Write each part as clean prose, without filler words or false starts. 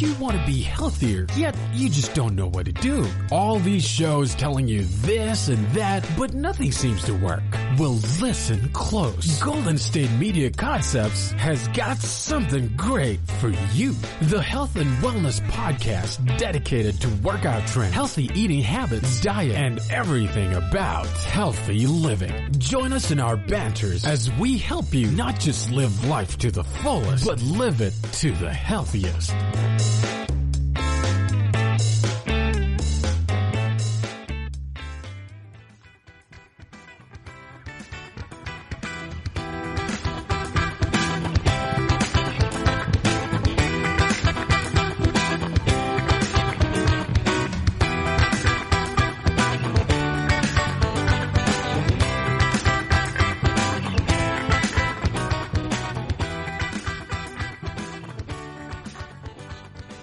you want to be healthier, yet you just don't know what to do? All these shows telling you this and that, but nothing seems to work. Well, listen close. Golden State Media Concepts has got something great for you. The Health and Wellness Podcast dedicated to workout trends, healthy eating habits, diet, and everything about healthy living. Join us in our banters as we help you not just live life to the fullest, but live it to the healthiest.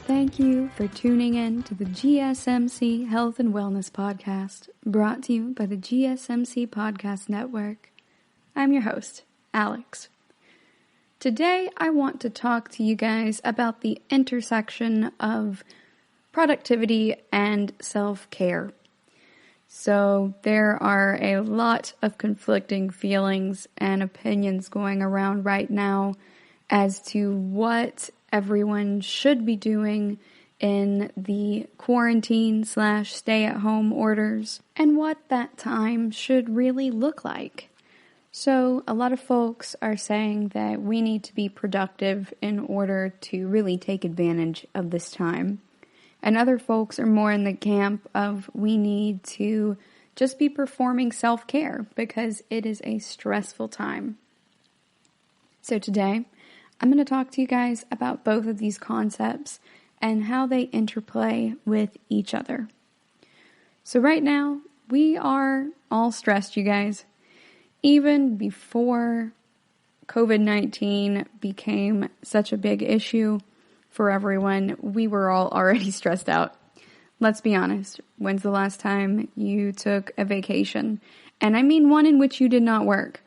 Thank you for tuning in to the GSMC Health and Wellness Podcast, brought to you by the GSMC Podcast Network. I'm your host, Alex. Today, I want to talk to you guys about the intersection of productivity and self-care. So, there are a lot of conflicting feelings and opinions going around right now as to what everyone should be doing in the quarantine/stay-at-home orders and what that time should really look like. So a lot of folks are saying that we need to be productive in order to really take advantage of this time. And other folks are more in the camp of we need to just be performing self-care because it is a stressful time. So today, I'm going to talk to you guys about both of these concepts and how they interplay with each other. So right now, we are all stressed, you guys. Even before COVID-19 became such a big issue for everyone, we were all already stressed out. Let's be honest. When's the last time you took a vacation? And I mean one in which you did not work.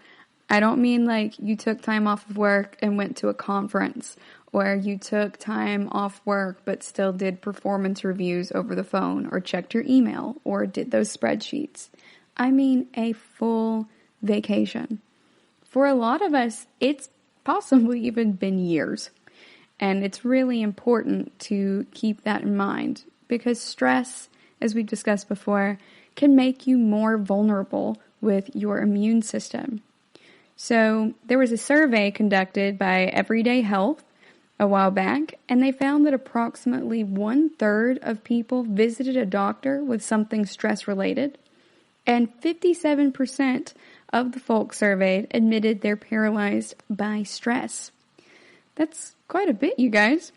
I don't mean like you took time off of work and went to a conference, or you took time off work but still did performance reviews over the phone, or checked your email, or did those spreadsheets. I mean a full vacation. For a lot of us, it's possibly even been years. And it's really important to keep that in mind because stress, as we've discussed before, can make you more vulnerable with your immune system. So there was a survey conducted by Everyday Health a while back, and they found that approximately 1/3 of people visited a doctor with something stress-related, and 57% of the folks surveyed admitted they're paralyzed by stress. That's quite a bit, you guys.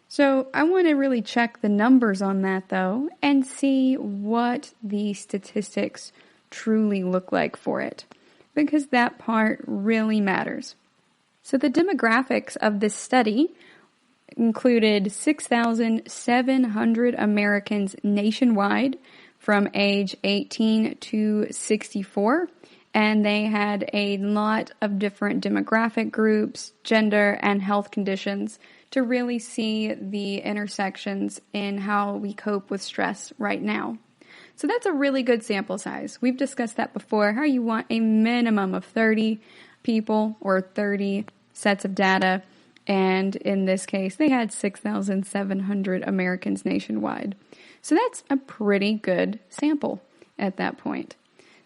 So I want to really check the numbers on that, though, and see what the statistics truly look like for it, because that part really matters. So the demographics of this study included 6,700 Americans nationwide from age 18 to 64, and they had a lot of different demographic groups, gender, and health conditions to really see the intersections in how we cope with stress right now. So that's a really good sample size. We've discussed that before, how you want a minimum of 30 people or 30 sets of data. And in this case, they had 6,700 Americans nationwide. So that's a pretty good sample at that point.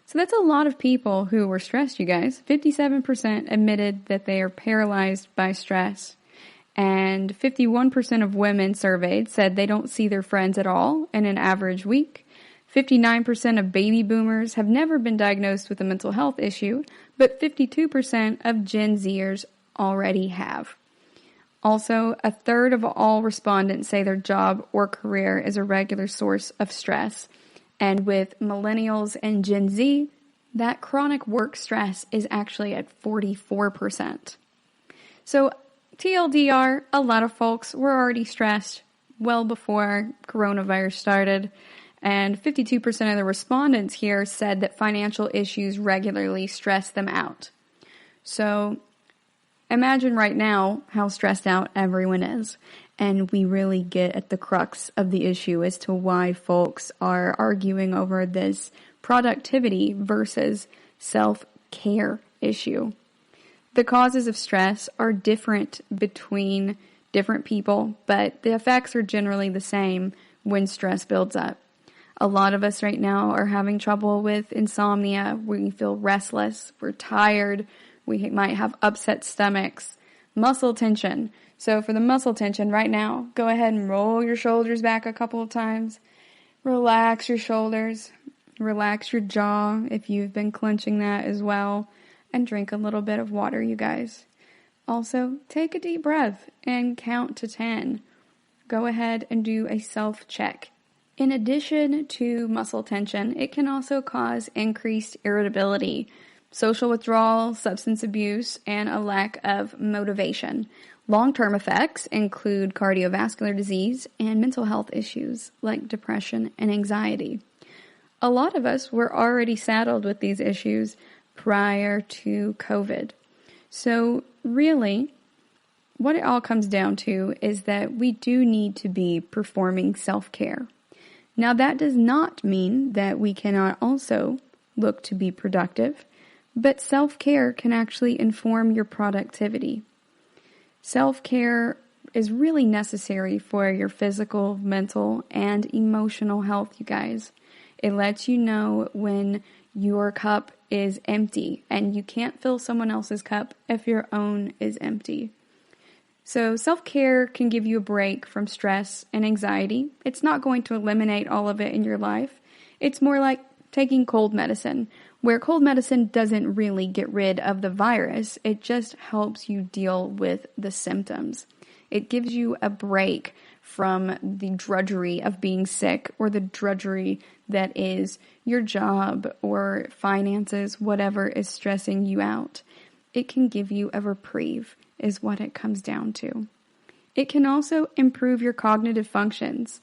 So that's a lot of people who were stressed, you guys. 57% admitted that they are paralyzed by stress. And 51% of women surveyed said they don't see their friends at all in an average week. 59% of baby boomers have never been diagnosed with a mental health issue, but 52% of Gen Zers already have. Also, 1/3 of all respondents say their job or career is a regular source of stress. And with millennials and Gen Z, that chronic work stress is actually at 44%. So, TLDR, a lot of folks were already stressed well before coronavirus started. And 52% of the respondents here said that financial issues regularly stress them out. So imagine right now how stressed out everyone is. and we really get at the crux of the issue as to why folks are arguing over this productivity versus self-care issue. The causes of stress are different between different people, but the effects are generally the same when stress builds up. A lot of us right now are having trouble with insomnia. We feel restless. We're tired. We might have upset stomachs. Muscle tension. So for the muscle tension right now, go ahead and roll your shoulders back a couple of times. Relax your shoulders. Relax your jaw if you've been clenching that as well. And drink a little bit of water, you guys. Also, take a deep breath and count to 10. Go ahead and do a self-check. In addition to muscle tension, it can also cause increased irritability, social withdrawal, substance abuse, and a lack of motivation. Long-term effects include cardiovascular disease and mental health issues like depression and anxiety. A lot of us were already saddled with these issues prior to COVID. So really, what it all comes down to is that we do need to be performing self-care. Now, that does not mean that we cannot also look to be productive, but self-care can actually inform your productivity. Self-care is really necessary for your physical, mental, and emotional health, you guys. It lets you know when your cup is empty, and you can't fill someone else's cup if your own is empty. So self-care can give you a break from stress and anxiety. It's not going to eliminate all of it in your life. It's more like taking cold medicine, where cold medicine doesn't really get rid of the virus. It just helps you deal with the symptoms. It gives you a break from the drudgery of being sick or the drudgery that is your job or finances, whatever is stressing you out. It can give you a reprieve, is what it comes down to. It can also improve your cognitive functions.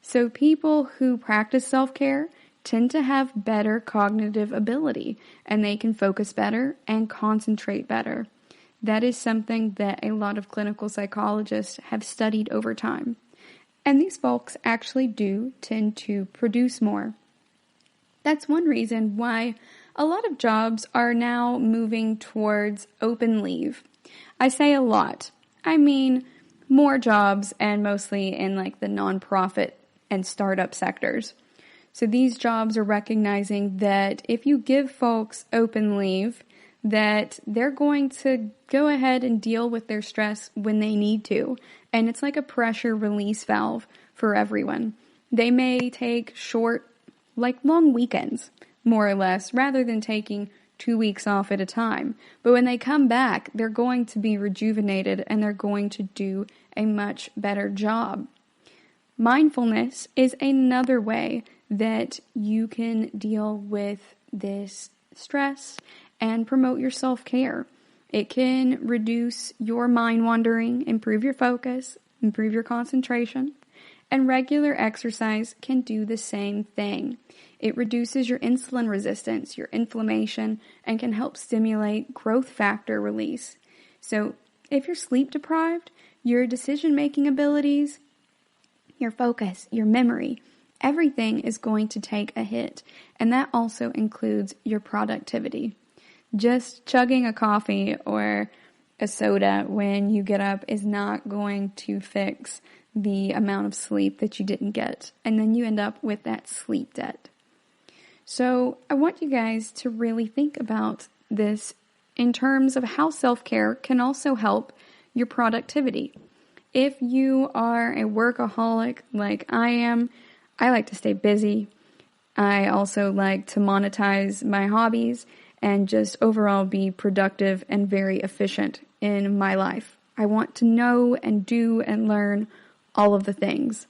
So people who practice self-care tend to have better cognitive ability, and they can focus better and concentrate better. That is something that a lot of clinical psychologists have studied over time. And these folks actually do tend to produce more. That's one reason why a lot of jobs are now moving towards open leave. I say a lot. I mean more jobs, and mostly in like the nonprofit and startup sectors. So these jobs are recognizing that if you give folks open leave, that they're going to go ahead and deal with their stress when they need to. And it's like a pressure release valve for everyone. They may take short, like long weekends, more or less, rather than taking 2 weeks off at a time. But when they come back, they're going to be rejuvenated and they're going to do a much better job. Mindfulness is another way that you can deal with this stress and promote your self-care. It can reduce your mind wandering, improve your focus, improve your concentration, and regular exercise can do the same thing. It reduces your insulin resistance, your inflammation, and can help stimulate growth factor release. So if you're sleep deprived, your decision-making abilities, your focus, your memory, everything is going to take a hit, and that also includes your productivity. Just chugging a coffee or a soda when you get up is not going to fix the amount of sleep that you didn't get, and then you end up with that sleep debt. So I want you guys to really think about this in terms of how self-care can also help your productivity. If you are a workaholic like I am, I like to stay busy. I also like to monetize my hobbies and just overall be productive and very efficient in my life. I want to know and do and learn all of the things.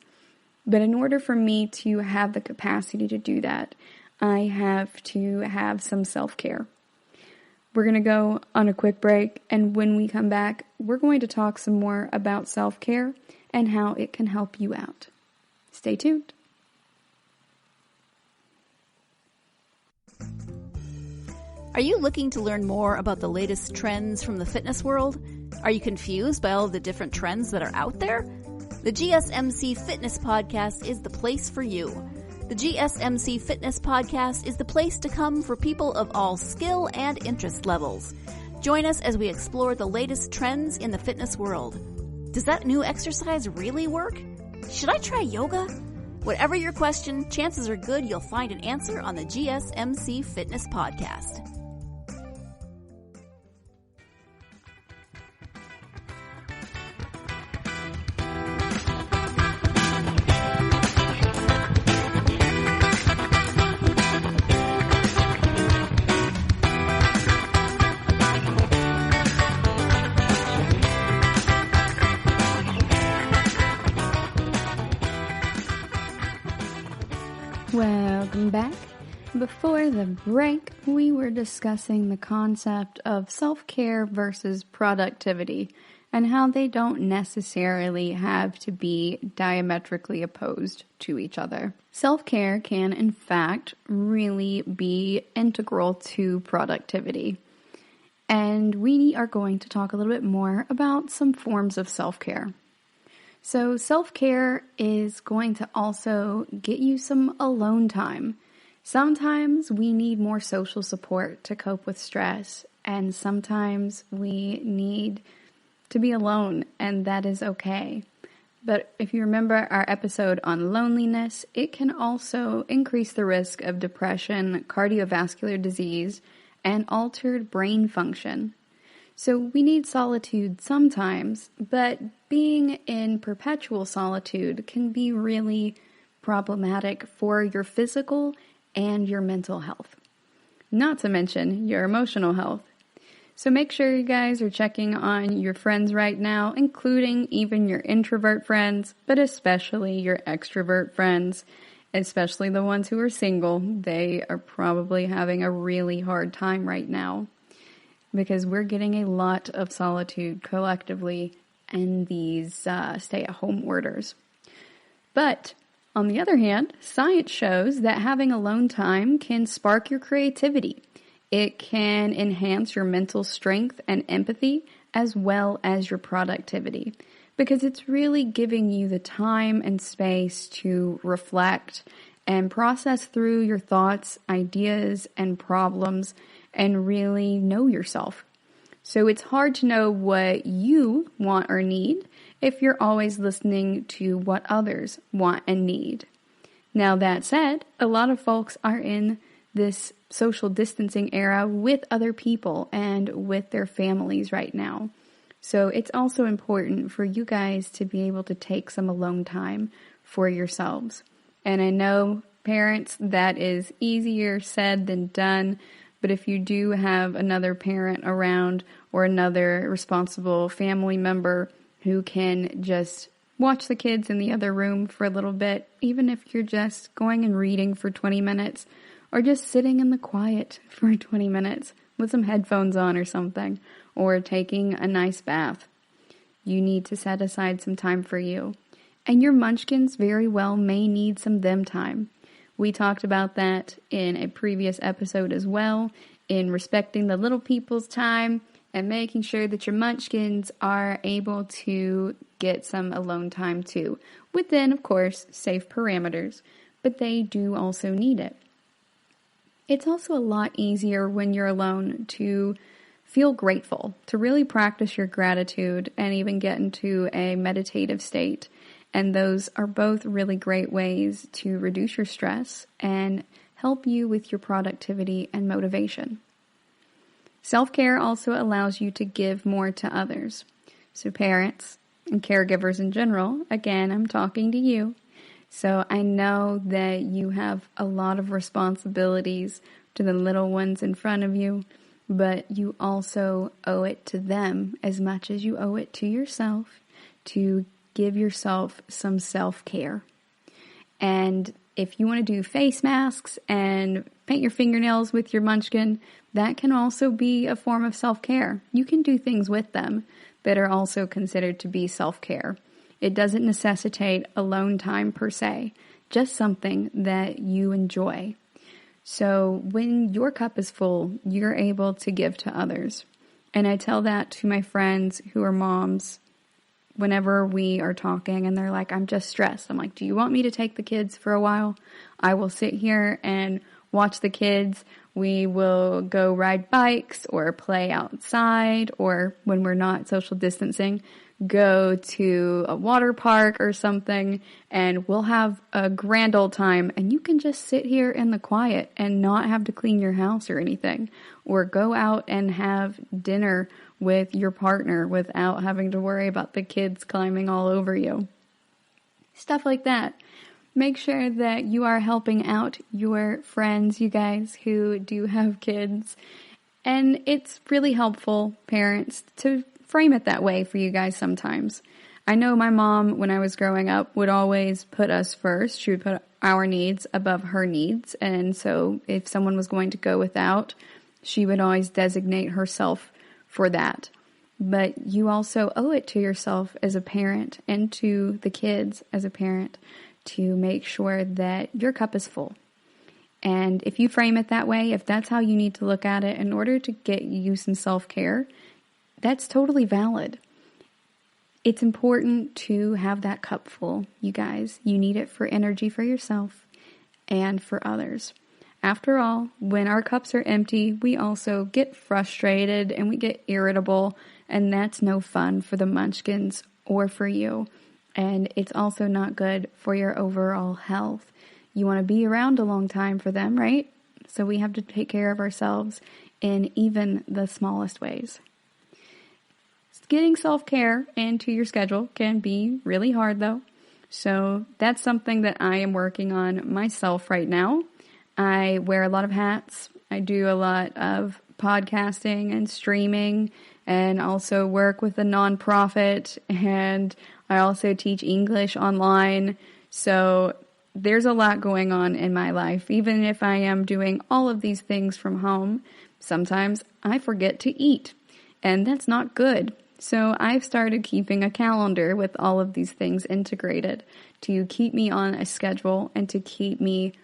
But in order for me to have the capacity to do that, I have to have some self-care. We're going to go on a quick break, and when we come back, we're going to talk some more about self-care and how it can help you out. Stay tuned. Are you looking to learn more about the latest trends from the fitness world? Are you confused by all of the different trends that are out there? The GSMC Fitness Podcast is the place for you. The GSMC Fitness Podcast is the place to come for people of all skill and interest levels. Join us as we explore the latest trends in the fitness world. Does that new exercise really work? Should I try yoga? Whatever your question, chances are good you'll find an answer on the GSMC Fitness Podcast. Welcome back. Before the break, we were discussing the concept of self-care versus productivity and how they don't necessarily have to be diametrically opposed to each other. Self-care can, in fact, really be integral to productivity. And we are going to talk a little bit more about some forms of self-care. So self-care is going to also get you some alone time. Sometimes we need more social support to cope with stress, and sometimes we need to be alone, and that is okay. But if you remember our episode on loneliness, it can also increase the risk of depression, cardiovascular disease, and altered brain function. So we need solitude sometimes, but being in perpetual solitude can be really problematic for your physical and your mental health, not to mention your emotional health. So make sure you guys are checking on your friends right now, including even your introvert friends, but especially your extrovert friends, especially the ones who are single. They are probably having a really hard time right now, because we're getting a lot of solitude collectively in these stay-at-home orders. But on the other hand, science shows that having alone time can spark your creativity. It can enhance your mental strength and empathy as well as your productivity, because it's really giving you the time and space to reflect and process through your thoughts, ideas, and problems, and really know yourself. So it's hard to know what you want or need if you're always listening to what others want and need. Now that said, a lot of folks are in this social distancing era with other people and with their families right now. So it's also important for you guys to be able to take some alone time for yourselves. And I know, parents, that is easier said than done. But if you do have another parent around or another responsible family member who can just watch the kids in the other room for a little bit, even if you're just going and reading for 20 minutes or just sitting in the quiet for 20 minutes with some headphones on or something, or taking a nice bath, you need to set aside some time for you. And your munchkins very well may need some them time. We talked about that in a previous episode as well, in respecting the little people's time and making sure that your munchkins are able to get some alone time too, within, of course, safe parameters, but they do also need it. It's also a lot easier when you're alone to feel grateful, to really practice your gratitude and even get into a meditative state. And those are both really great ways to reduce your stress and help you with your productivity and motivation. Self-care also allows you to give more to others. So parents and caregivers in general, again, I'm talking to you. So I know that you have a lot of responsibilities to the little ones in front of you, but you also owe it to them as much as you owe it to yourself to give yourself some self-care. And if you want to do face masks and paint your fingernails with your munchkin, that can also be a form of self-care. You can do things with them that are also considered to be self-care. It doesn't necessitate alone time per se, just something that you enjoy. So when your cup is full, you're able to give to others. And I tell that to my friends who are moms whenever we are talking and they're like, I'm just stressed. I'm like, do you want me to take the kids for a while? I will sit here and watch the kids. We will go ride bikes or play outside, or when we're not social distancing, go to a water park or something, and we'll have a grand old time, and you can just sit here in the quiet and not have to clean your house or anything, or go out and have dinner with your partner without having to worry about the kids climbing all over you. Stuff like that. Make sure that you are helping out your friends, you guys, who do have kids. And it's really helpful, parents, to frame it that way for you guys sometimes. I know my mom, when I was growing up, would always put us first. She would put our needs above her needs. And so if someone was going to go without, she would always designate herself for that. But you also owe it to yourself as a parent and to the kids as a parent to make sure that your cup is full. And if you frame it that way, if that's how you need to look at it in order to get you some self-care, that's totally valid. It's important to have that cup full, you guys. You need it for energy for yourself and for others. After all, when our cups are empty, we also get frustrated and we get irritable, and that's no fun for the munchkins or for you. And it's also not good for your overall health. You want to be around a long time for them, right? So we have to take care of ourselves in even the smallest ways. Getting self-care into your schedule can be really hard, though. So that's something that I am working on myself right now. I wear a lot of hats. I do a lot of podcasting and streaming, and also work with a nonprofit, and I also teach English online. So there's a lot going on in my life. Even if I am doing all of these things from home, sometimes I forget to eat, and that's not good. So I've started keeping a calendar with all of these things integrated to keep me on a schedule and to keep me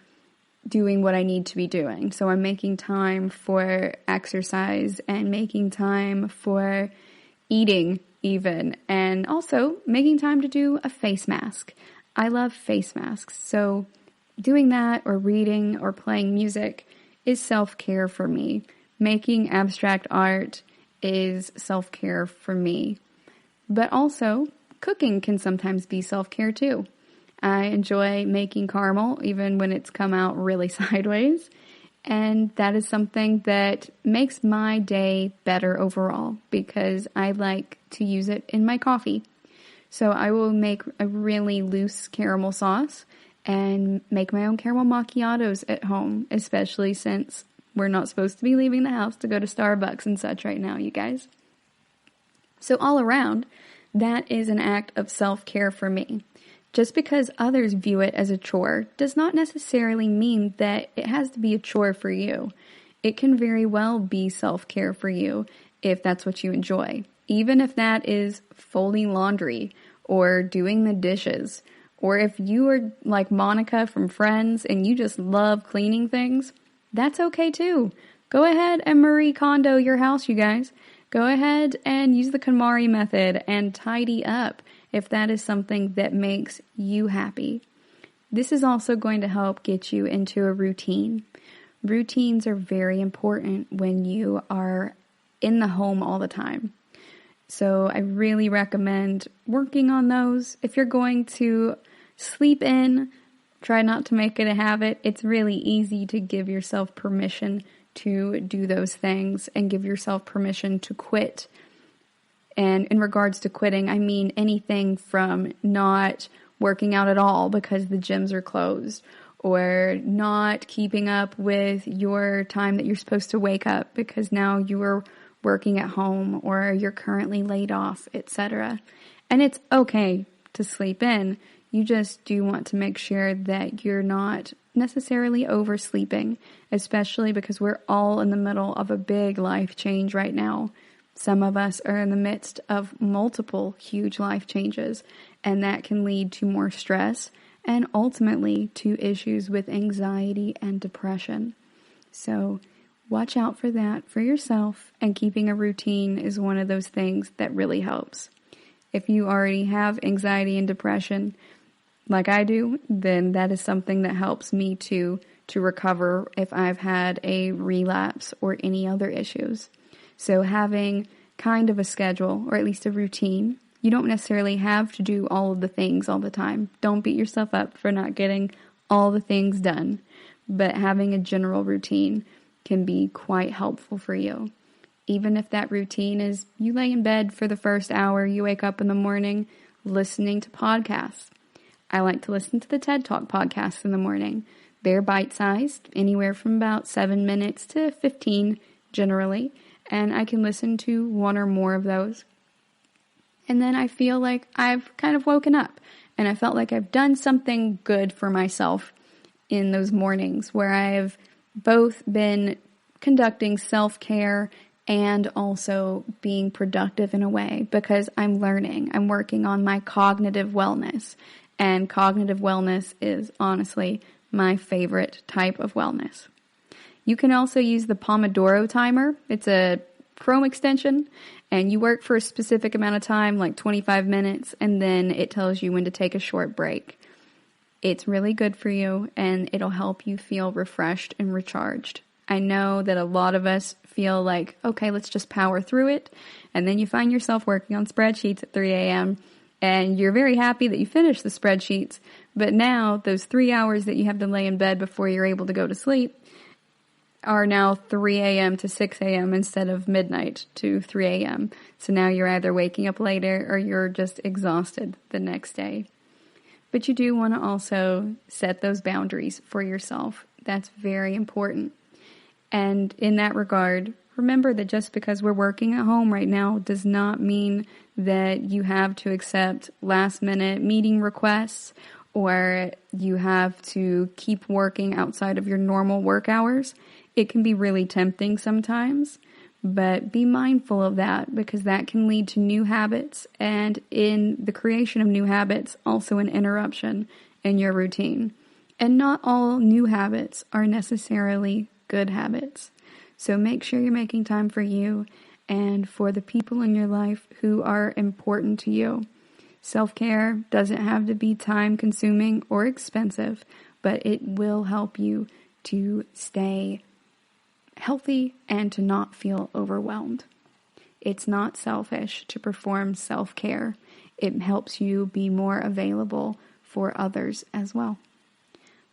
doing what I need to be doing. So I'm making time for exercise and making time for eating even, and also making time to do a face mask. I love face masks. So doing that or reading or playing music is self-care for me. Making abstract art is self-care for me. But also, cooking can sometimes be self-care too. I enjoy making caramel even when it's come out really sideways. And that is something that makes my day better overall because I like to use it in my coffee. So I will make a really loose caramel sauce and make my own caramel macchiatos at home, especially since we're not supposed to be leaving the house to go to Starbucks and such right now, you guys. So all around, that is an act of self-care for me. Just because others view it as a chore does not necessarily mean that it has to be a chore for you. It can very well be self-care for you if that's what you enjoy. Even if that is folding laundry or doing the dishes, or if you are like Monica from Friends and you just love cleaning things, that's okay too. Go ahead and Marie Kondo your house, you guys. Go ahead and use the KonMari method and tidy up if that is something that makes you happy. This is also going to help get you into a routine. Routines are very important when you are in the home all the time. So I really recommend working on those. If you're going to sleep in, try not to make it a habit. It's really easy to give yourself permission to do those things and give yourself permission to quit. And in regards to quitting, I mean anything from not working out at all because the gyms are closed, or not keeping up with your time that you're supposed to wake up because now you are working at home or you're currently laid off, etc. And it's okay to sleep in. You just do want to make sure that you're not necessarily oversleeping, especially because we're all in the middle of a big life change right now. Some of us are in the midst of multiple huge life changes, and that can lead to more stress and ultimately to issues with anxiety and depression. So watch out for that for yourself, and keeping a routine is one of those things that really helps. If you already have anxiety and depression, like I do, then that is something that helps me to recover if I've had a relapse or any other issues. So having kind of a schedule, or at least a routine. You don't necessarily have to do all of the things all the time. Don't beat yourself up for not getting all the things done. But having a general routine can be quite helpful for you. Even if that routine is you lay in bed for the first hour, you wake up in the morning listening to podcasts. I like to listen to the TED Talk podcasts in the morning. They're bite-sized, anywhere from about 7 minutes to 15 generally, and I can listen to one or more of those. And then I feel like I've kind of woken up, and I felt like I've done something good for myself in those mornings where I've both been conducting self-care and also being productive in a way, because I'm learning. I'm working on my cognitive wellness, and cognitive wellness is honestly my favorite type of wellness. You can also use the Pomodoro timer. It's a Chrome extension, and you work for a specific amount of time, like 25 minutes, and then it tells you when to take a short break. It's really good for you, and it'll help you feel refreshed and recharged. I know that a lot of us feel like, okay, let's just power through it, and then you find yourself working on spreadsheets at 3 a.m., and you're very happy that you finished the spreadsheets, but now those 3 hours that you have to lay in bed before you're able to go to sleep are now 3 a.m. to 6 a.m. instead of midnight to 3 a.m. So now you're either waking up later or you're just exhausted the next day. But you do want to also set those boundaries for yourself. That's very important. And in that regard, remember that just because we're working at home right now does not mean that you have to accept last-minute meeting requests or you have to keep working outside of your normal work hours. It can be really tempting sometimes, but be mindful of that, because that can lead to new habits, and in the creation of new habits, also an interruption in your routine. And not all new habits are necessarily good habits. So make sure you're making time for you and for the people in your life who are important to you. Self-care doesn't have to be time-consuming or expensive, but it will help you to stay healthy and to not feel overwhelmed. It's not selfish to perform self-care. It helps you be more available for others as well.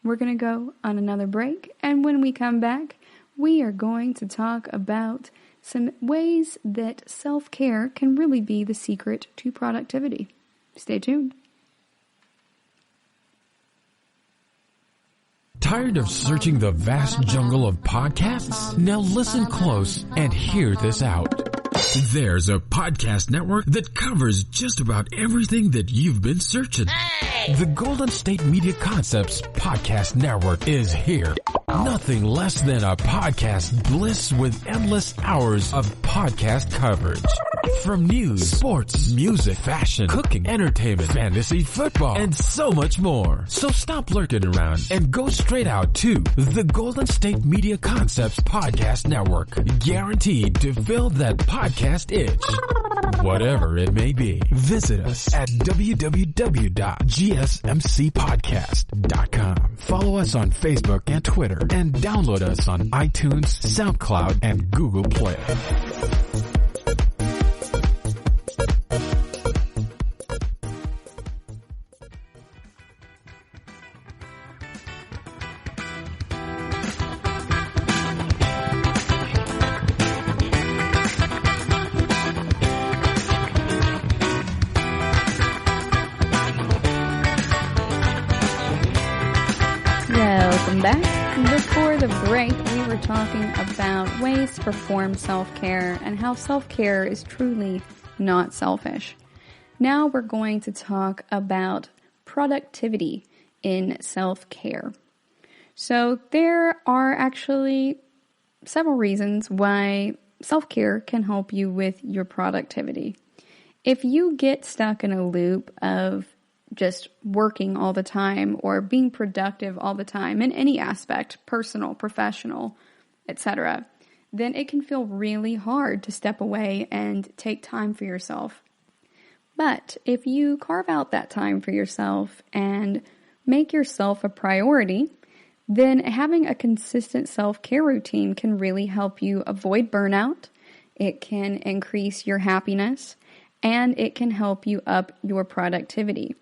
We're going to go on another break, and when we come back, we are going to talk about some ways that self-care can really be the secret to productivity. Stay tuned. Tired of searching the vast jungle of podcasts? Now listen close and hear this out. There's a podcast network that covers just about everything that you've been searching. Hey! The Golden State Media Concepts Podcast Network is here. Nothing less than a podcast bliss with endless hours of podcast coverage. From news, sports, music, fashion, cooking, entertainment, fantasy, football, and so much more. So stop lurking around and go straight out to the Golden State Media Concepts Podcast Network. Guaranteed to fill that podcast itch. Whatever it may be. Visit us at www.gsmcpodcast.com. Follow us on Facebook and Twitter, and download us on iTunes, SoundCloud, and Google Play. Welcome back. Before the break, we were talking about ways to perform self-care and how self-care is truly not selfish. Now we're going to talk about productivity in self-care. So there are actually several reasons why self-care can help you with your productivity. If you get stuck in a loop of just working all the time or being productive all the time in any aspect, personal, professional, etc., then it can feel really hard to step away and take time for yourself. But if you carve out that time for yourself and make yourself a priority, then having a consistent self-care routine can really help you avoid burnout. It can increase your happiness, and it can help you up your productivity.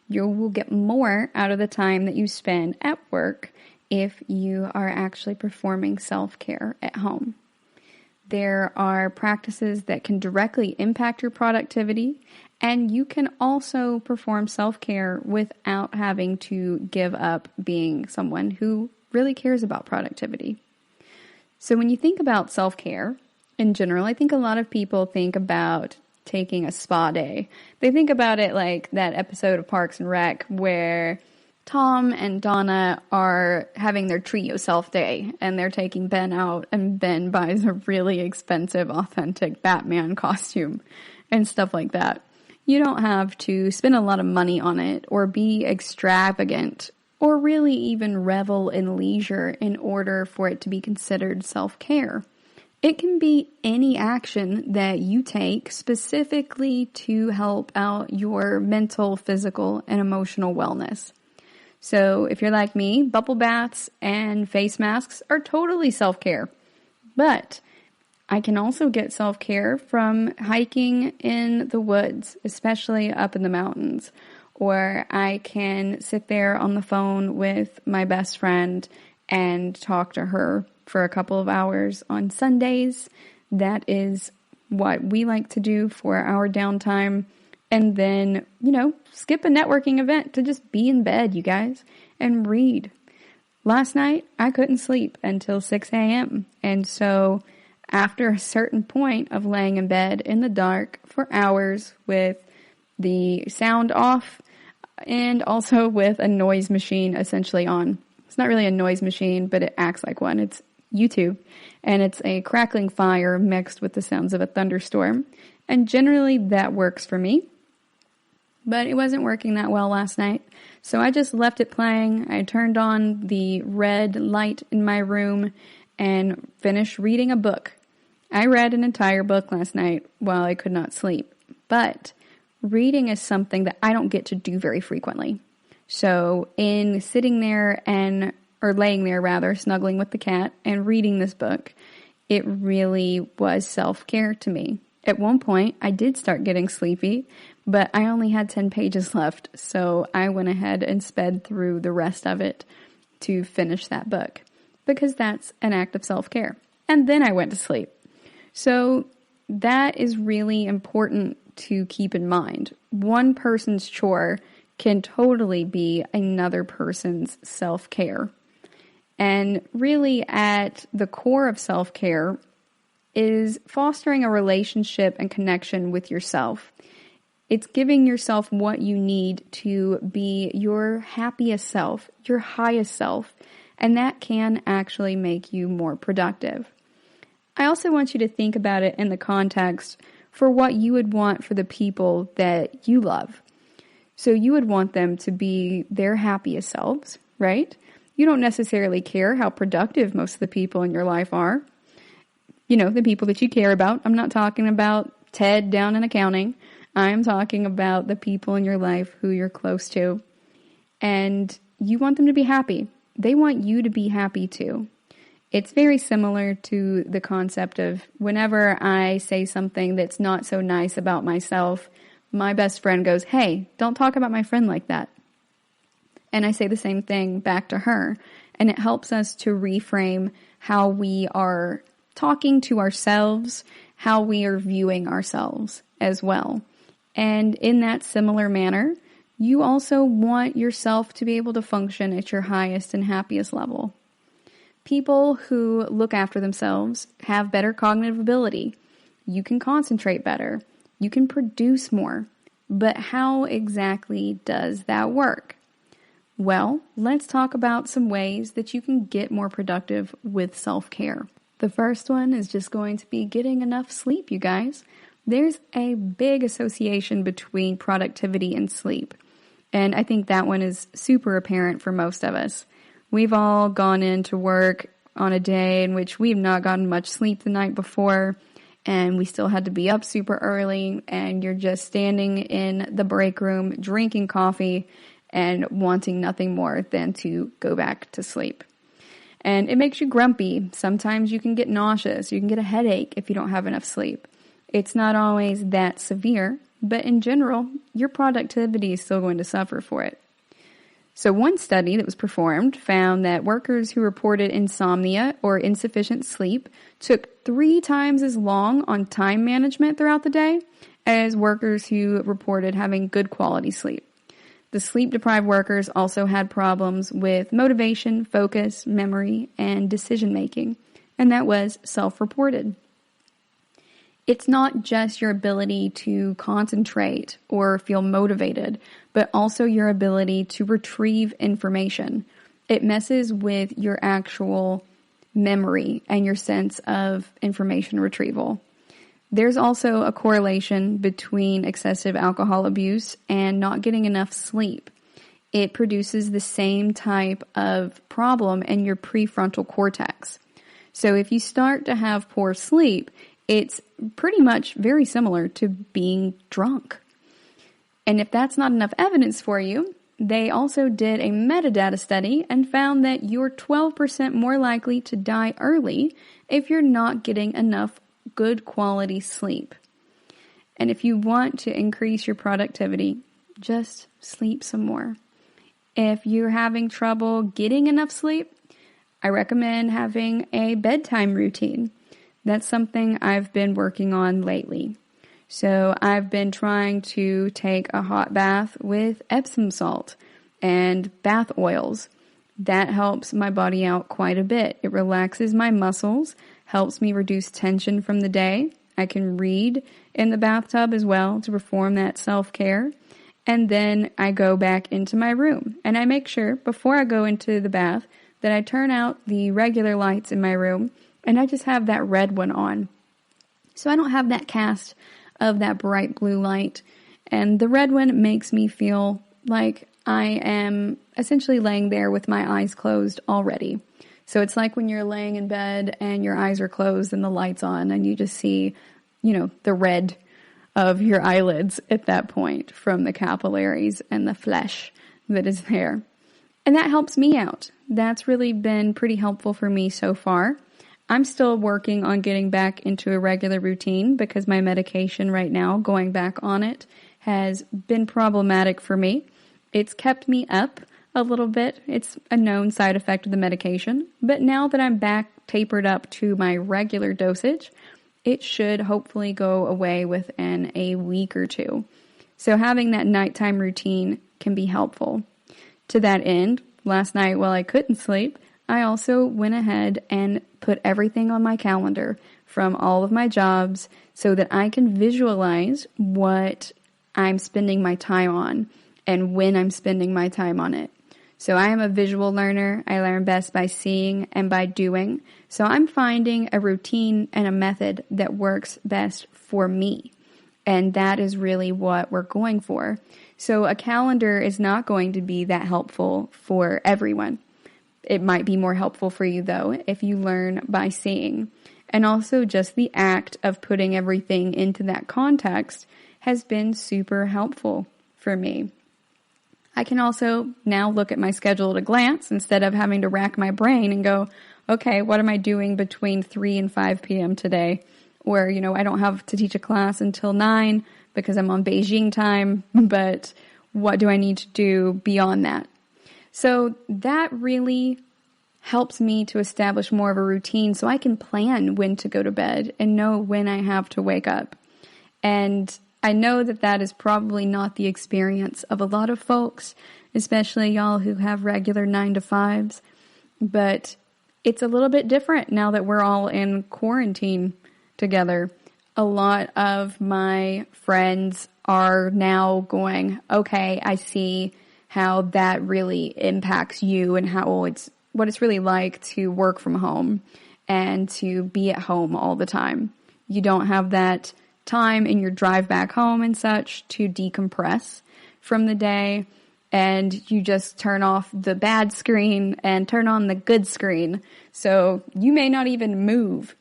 You will get more out of the time that you spend at work if you are actually performing self-care at home. There are practices that can directly impact your productivity, and you can also perform self-care without having to give up being someone who really cares about productivity. So when you think about self-care in general, I think a lot of people think about taking a spa day. They think about it like that episode of Parks and Rec where Tom and Donna are having their treat yourself day, and they're taking Ben out, and Ben buys a really expensive, authentic Batman costume and stuff like that. You don't have to spend a lot of money on it or be extravagant or really even revel in leisure in order for it to be considered self-care. It can be any action that you take specifically to help out your mental, physical, and emotional wellness. So if you're like me, bubble baths and face masks are totally self-care. But I can also get self-care from hiking in the woods, especially up in the mountains. Or I can sit there on the phone with my best friend and talk to her for a couple of hours on Sundays. That is what we like to do for our downtime. And then, skip a networking event to just be in bed, you guys, and read. Last night, I couldn't sleep until 6 a.m. And so after a certain point of laying in bed in the dark for hours with the sound off and also with a noise machine essentially on. It's not really a noise machine, but it acts like one. It's YouTube, and it's a crackling fire mixed with the sounds of a thunderstorm. And generally that works for me. But it wasn't working that well last night, so I just left it playing. I turned on the red light in my room and finished reading a book. I read an entire book last night while I could not sleep, but reading is something that I don't get to do very frequently. So in sitting there or laying there rather, snuggling with the cat and reading this book, it really was self-care to me. At one point, I did start getting sleepy, but I only had 10 pages left, so I went ahead and sped through the rest of it to finish that book, because that's an act of self-care. And then I went to sleep. So that is really important to keep in mind. One person's chore can totally be another person's self-care. And really at the core of self-care is fostering a relationship and connection with yourself. It's giving yourself what you need to be your happiest self, your highest self, and that can actually make you more productive. I also want you to think about it in the context for what you would want for the people that you love. So you would want them to be their happiest selves, right? You don't necessarily care how productive most of the people in your life are. The people that you care about. I'm not talking about Ted down in accounting. I'm talking about the people in your life who you're close to. And you want them to be happy. They want you to be happy too. It's very similar to the concept of whenever I say something that's not so nice about myself, my best friend goes, "Hey, don't talk about my friend like that." And I say the same thing back to her. And it helps us to reframe how we are talking to ourselves, how we are viewing ourselves as well. And in that similar manner, you also want yourself to be able to function at your highest and happiest level. People who look after themselves have better cognitive ability. You can concentrate better. You can produce more. But how exactly does that work? Well, let's talk about some ways that you can get more productive with self-care. The first one is just going to be getting enough sleep, you guys. There's a big association between productivity and sleep. And I think that one is super apparent for most of us. We've all gone into work on a day in which we've not gotten much sleep the night before, and we still had to be up super early, and you're just standing in the break room drinking coffee and wanting nothing more than to go back to sleep. And it makes you grumpy. Sometimes you can get nauseous. You can get a headache if you don't have enough sleep. It's not always that severe, but in general, your productivity is still going to suffer for it. So one study that was performed found that workers who reported insomnia or insufficient sleep took 3 times as long on time management throughout the day as workers who reported having good quality sleep. The sleep-deprived workers also had problems with motivation, focus, memory, and decision-making, and that was self-reported. It's not just your ability to concentrate or feel motivated, but also your ability to retrieve information. It messes with your actual memory and your sense of information retrieval. There's also a correlation between excessive alcohol abuse and not getting enough sleep. It produces the same type of problem in your prefrontal cortex. So if you start to have poor sleep, it's pretty much very similar to being drunk. And if that's not enough evidence for you, they also did a metadata study and found that you're 12% more likely to die early if you're not getting enough good quality sleep. And if you want to increase your productivity, just sleep some more. If you're having trouble getting enough sleep, I recommend having a bedtime routine. That's something I've been working on lately. So I've been trying to take a hot bath with Epsom salt and bath oils. That helps my body out quite a bit. It relaxes my muscles, helps me reduce tension from the day. I can read in the bathtub as well to perform that self-care. And then I go back into my room. And I make sure before I go into the bath that I turn out the regular lights in my room and I just have that red one on. So I don't have that cast of that bright blue light. And the red one makes me feel like I am essentially laying there with my eyes closed already. So it's like when you're laying in bed and your eyes are closed and the light's on and you just see, the red of your eyelids at that point from the capillaries and the flesh that is there. And that helps me out. That's really been pretty helpful for me so far. I'm still working on getting back into a regular routine because my medication right now, going back on it, has been problematic for me. It's kept me up a little bit. It's a known side effect of the medication. But now that I'm back tapered up to my regular dosage, it should hopefully go away within a week or 2. So having that nighttime routine can be helpful. To that end, last night while I couldn't sleep, I also went ahead and put everything on my calendar from all of my jobs so that I can visualize what I'm spending my time on and when I'm spending my time on it. So I am a visual learner. I learn best by seeing and by doing. So I'm finding a routine and a method that works best for me. And that is really what we're going for. So a calendar is not going to be that helpful for everyone. It might be more helpful for you, though, if you learn by seeing. And also just the act of putting everything into that context has been super helpful for me. I can also now look at my schedule at a glance instead of having to rack my brain and go, okay, what am I doing between 3 and 5 p.m. today? Or, I don't have to teach a class until 9 because I'm on Beijing time, but what do I need to do beyond that? So that really helps me to establish more of a routine so I can plan when to go to bed and know when I have to wake up. And I know that that is probably not the experience of a lot of folks, especially y'all who have regular 9-to-5s, but it's a little bit different now that we're all in quarantine together. A lot of my friends are now going, okay, I see how that really impacts you and what it's really like to work from home and to be at home all the time. You don't have that time in your drive back home and such to decompress from the day, and you just turn off the bad screen and turn on the good screen. So you may not even move.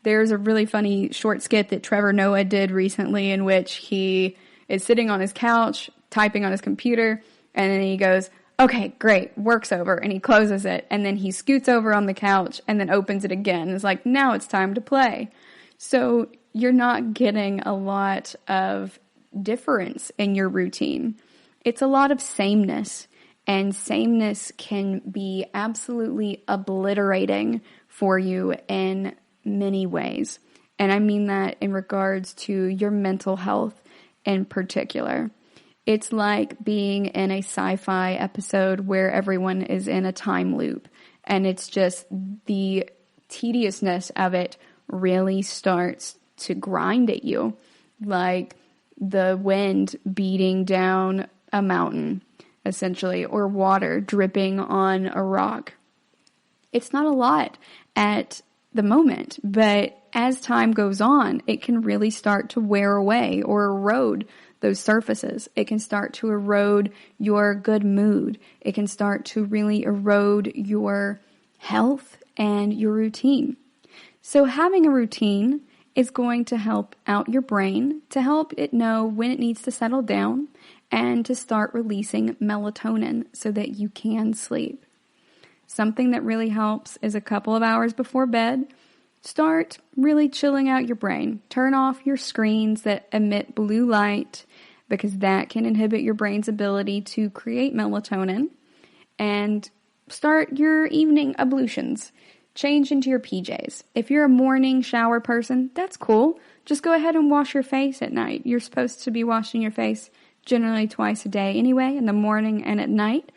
There's a really funny short skit that Trevor Noah did recently in which he is sitting on his couch, typing on his computer, and then he goes, okay, great, work's over, and he closes it, and then he scoots over on the couch and then opens it again. It's like, now it's time to play. So you're not getting a lot of difference in your routine. It's a lot of sameness, and sameness can be absolutely obliterating for you in many ways. And I mean that in regards to your mental health in particular. It's like being in a sci-fi episode where everyone is in a time loop, and it's just the tediousness of it really starts to grind at you, like the wind beating down a mountain, essentially, or water dripping on a rock. It's not a lot at the moment, but as time goes on, it can really start to wear away or erode those surfaces. It can start to erode your good mood. It can start to really erode your health and your routine. So having a routine is going to help out your brain to help it know when it needs to settle down and to start releasing melatonin so that you can sleep. Something that really helps is a couple of hours before bed, start really chilling out your brain. Turn off your screens that emit blue light because that can inhibit your brain's ability to create melatonin. And start your evening ablutions. Change into your PJs. If you're a morning shower person, that's cool. Just go ahead and wash your face at night. You're supposed to be washing your face generally twice a day anyway, in the morning and at night.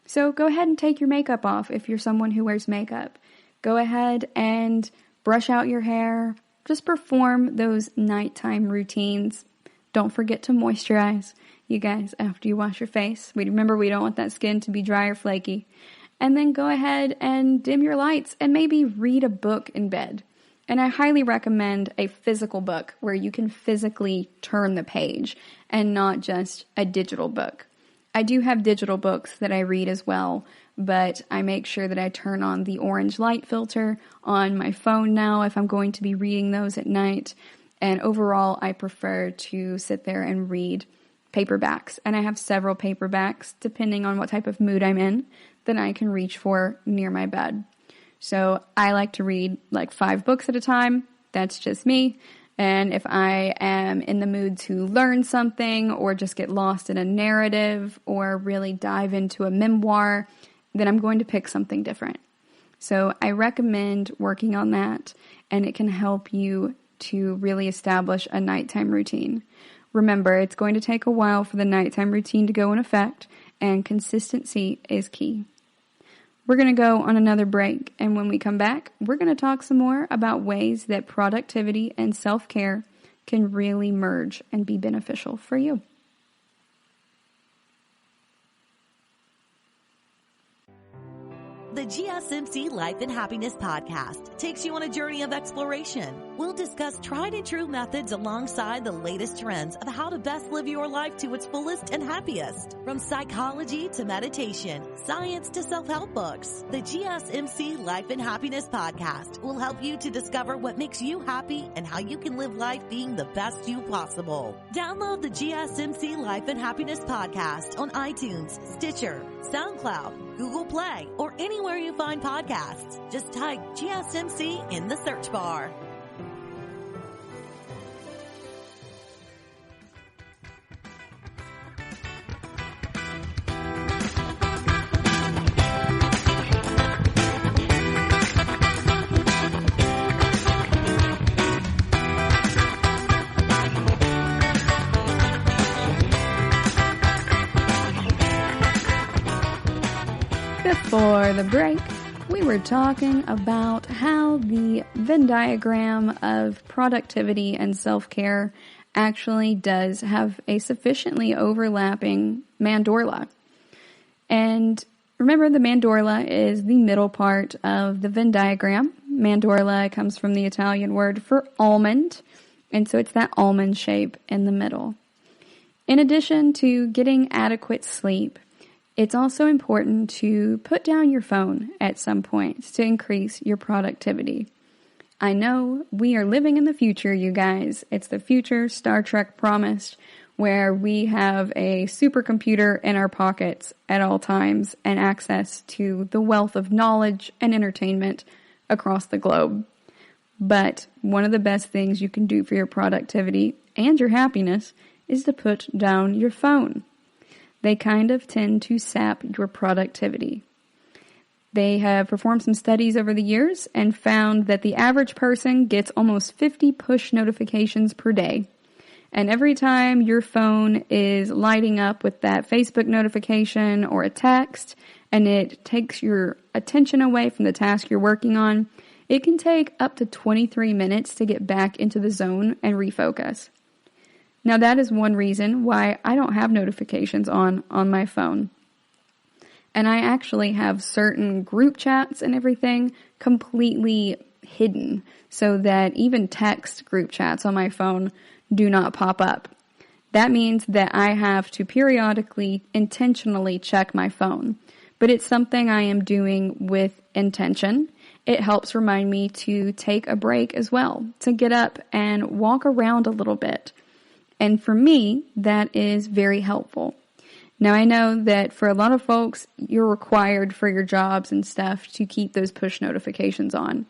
So go ahead and take your makeup off if you're someone who wears makeup. Go ahead and brush out your hair. Just perform those nighttime routines. Don't forget to moisturize, you guys, after you wash your face. Remember, we don't want that skin to be dry or flaky. And then go ahead and dim your lights and maybe read a book in bed. And I highly recommend a physical book where you can physically turn the page and not just a digital book. I do have digital books that I read as well, but I make sure that I turn on the orange light filter on my phone now if I'm going to be reading those at night. And overall, I prefer to sit there and read paperbacks. And I have several paperbacks, depending on what type of mood I'm in, that I can reach for near my bed. So I like to read like 5 books at a time. That's just me. And if I am in the mood to learn something or just get lost in a narrative or really dive into a memoir, then I'm going to pick something different. So I recommend working on that, and it can help you to really establish a nighttime routine. Remember, it's going to take a while for the nighttime routine to go in effect, and consistency is key. We're going to go on another break, and when we come back, we're going to talk some more about ways that productivity and self-care can really merge and be beneficial for you. The GSMC Life and Happiness Podcast takes you on a journey of exploration. We'll discuss tried and true methods alongside the latest trends of how to best live your life to its fullest and happiest. From psychology to meditation, science to self-help books, the GSMC Life and Happiness Podcast will help you to discover what makes you happy and how you can live life being the best you possible. Download the GSMC Life and Happiness Podcast on iTunes, Stitcher, SoundCloud, Google Play, or anywhere you find podcasts. Just type GSMC in the search bar. Before the break, we were talking about how the Venn diagram of productivity and self-care actually does have a sufficiently overlapping mandorla. And remember, the mandorla is the middle part of the Venn diagram. Mandorla comes from the Italian word for almond, and so it's that almond shape in the middle. In addition to getting adequate sleep, it's also important to put down your phone at some point to increase your productivity. I know we are living in the future, you guys. It's the future Star Trek promised, where we have a supercomputer in our pockets at all times and access to the wealth of knowledge and entertainment across the globe. But one of the best things you can do for your productivity and your happiness is to put down your phone. They kind of tend to sap your productivity. They have performed some studies over the years and found that the average person gets almost 50 push notifications per day. And every time your phone is lighting up with that Facebook notification or a text, and it takes your attention away from the task you're working on, it can take up to 23 minutes to get back into the zone and refocus. Now that is one reason why I don't have notifications on my phone. And I actually have certain group chats and everything completely hidden so that even text group chats on my phone do not pop up. That means that I have to periodically, intentionally check my phone. But it's something I am doing with intention. It helps remind me to take a break as well, to get up and walk around a little bit. And for me, that is very helpful. Now, I know that for a lot of folks, you're required for your jobs and stuff to keep those push notifications on.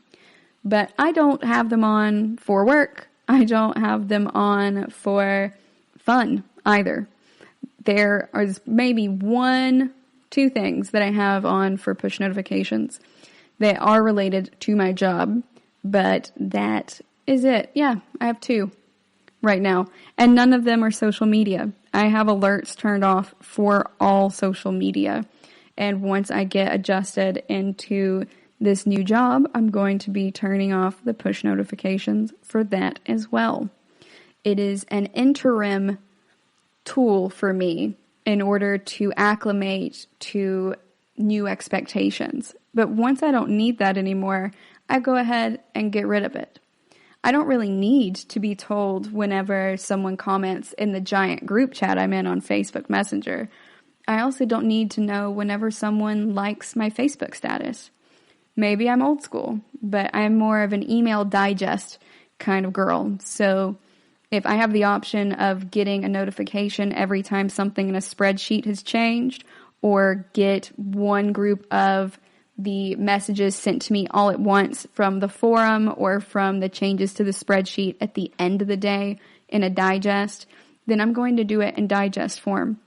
But I don't have them on for work. I don't have them on for fun either. There is maybe 1-2 things that I have on for push notifications that are related to my job, but that is it. Yeah, I have 2 right now, and none of them are social media. I have alerts turned off for all social media, and once I get adjusted into this new job, I'm going to be turning off the push notifications for that as well. It is an interim tool for me in order to acclimate to new expectations. But once I don't need that anymore, I go ahead and get rid of it. I don't really need to be told whenever someone comments in the giant group chat I'm in on Facebook Messenger. I also don't need to know whenever someone likes my Facebook status. Maybe I'm old school, but I'm more of an email digest kind of girl. So if I have the option of getting a notification every time something in a spreadsheet has changed, or get one group of the messages sent to me all at once from the forum or from the changes to the spreadsheet at the end of the day in a digest, then I'm going to do it in digest form.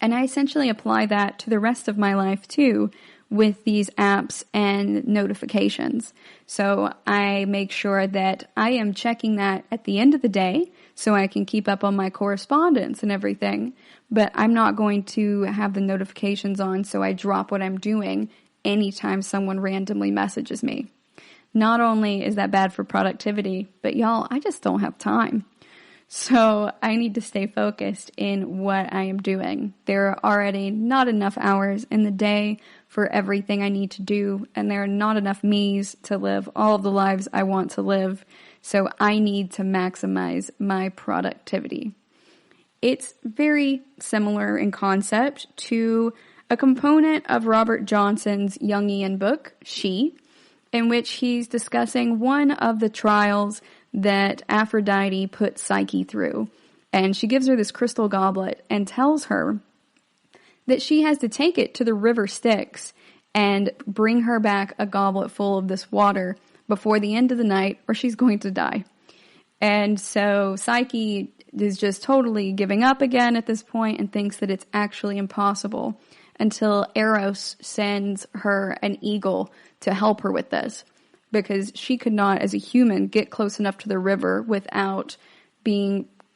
And I essentially apply that to the rest of my life too with these apps and notifications. So I make sure that I am checking that at the end of the day so I can keep up on my correspondence and everything. But I'm not going to have the notifications on so I drop what I'm doing anytime someone randomly messages me. Not only is that bad for productivity, but y'all, I just don't have time. So I need to stay focused in what I am doing. There are already not enough hours in the day for everything I need to do, and there are not enough me's to live all of the lives I want to live. So I need to maximize my productivity. It's very similar in concept to a component of Robert Johnson's Jungian book, She, in which he's discussing one of the trials that Aphrodite put Psyche through. And she gives her this crystal goblet and tells her that she has to take it to the river Styx and bring her back a goblet full of this water before the end of the night or she's going to die. And so Psyche is just totally giving up again at this point and thinks that it's actually impossible until Eros sends her an eagle to help her with this, because she could not, as a human, get close enough to the river without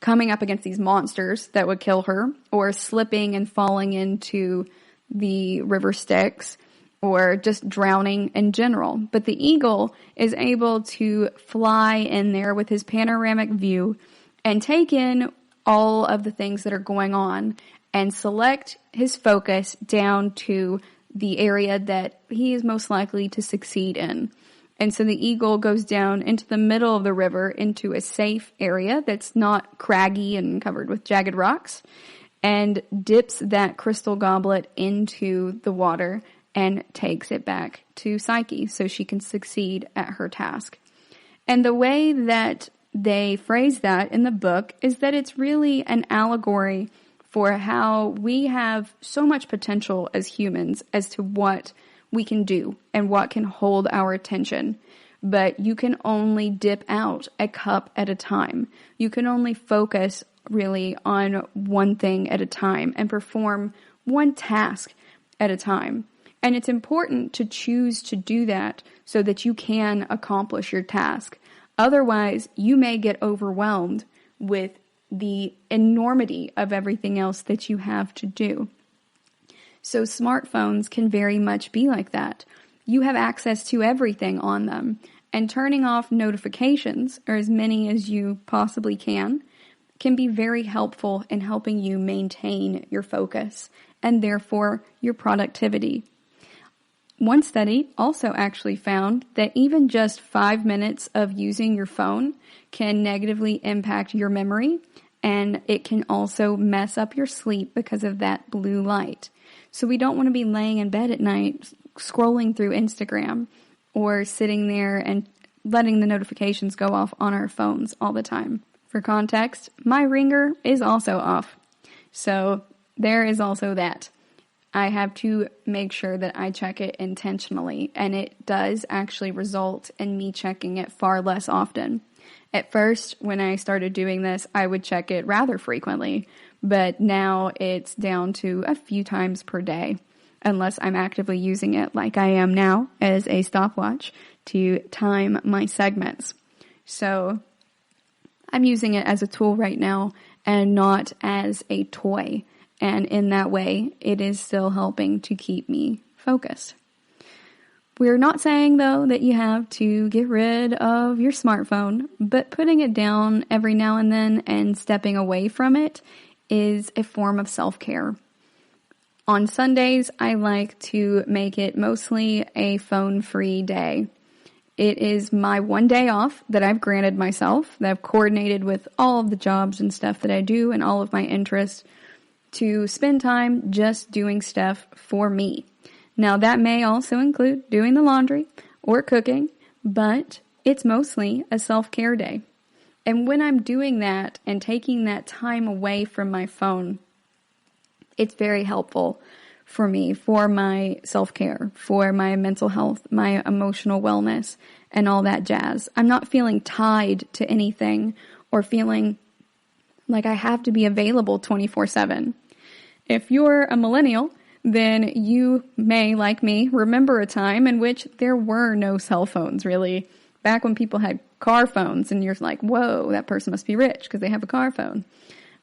coming up against these monsters that would kill her, or slipping and falling into the river Styx, or just drowning in general. But the eagle is able to fly in there with his panoramic view and take in all of the things that are going on and select his focus down to the area that he is most likely to succeed in. And so the eagle goes down into the middle of the river into a safe area that's not craggy and covered with jagged rocks, and dips that crystal goblet into the water and takes it back to Psyche so she can succeed at her task. And the way that they phrase that in the book is that it's really an allegory for how we have so much potential as humans as to what we can do and what can hold our attention. But you can only dip out a cup at a time. You can only focus really on one thing at a time and perform one task at a time. And it's important to choose to do that so that you can accomplish your task. Otherwise, you may get overwhelmed with the enormity of everything else that you have to do. So smartphones can very much be like that. You have access to everything on them, and turning off notifications, or as many as you possibly can be very helpful in helping you maintain your focus and therefore your productivity. One study also actually found that even just 5 minutes of using your phone can negatively impact your memory, and it can also mess up your sleep because of that blue light. So we don't want to be laying in bed at night scrolling through Instagram or sitting there and letting the notifications go off on our phones all the time. For context, my ringer is also off. So there is also that. I have to make sure that I check it intentionally, and it does actually result in me checking it far less often. At first, when I started doing this, I would check it rather frequently, but now it's down to a few times per day, unless I'm actively using it like I am now as a stopwatch to time my segments. So I'm using it as a tool right now and not as a toy. And in that way, it is still helping to keep me focused. We're not saying, though, that you have to get rid of your smartphone, but putting it down every now and then and stepping away from it is a form of self-care. On Sundays, I like to make it mostly a phone-free day. It is my one day off that I've granted myself, that I've coordinated with all of the jobs and stuff that I do and all of my interests to spend time just doing stuff for me. Now, that may also include doing the laundry or cooking, but it's mostly a self-care day. And when I'm doing that and taking that time away from my phone, it's very helpful for me, for my self-care, for my mental health, my emotional wellness, and all that jazz. I'm not feeling tied to anything or feeling like I have to be available 24/7. If you're a millennial, then you may, like me, remember a time in which there were no cell phones, really. Back when people had car phones, and you're like, whoa, that person must be rich because they have a car phone.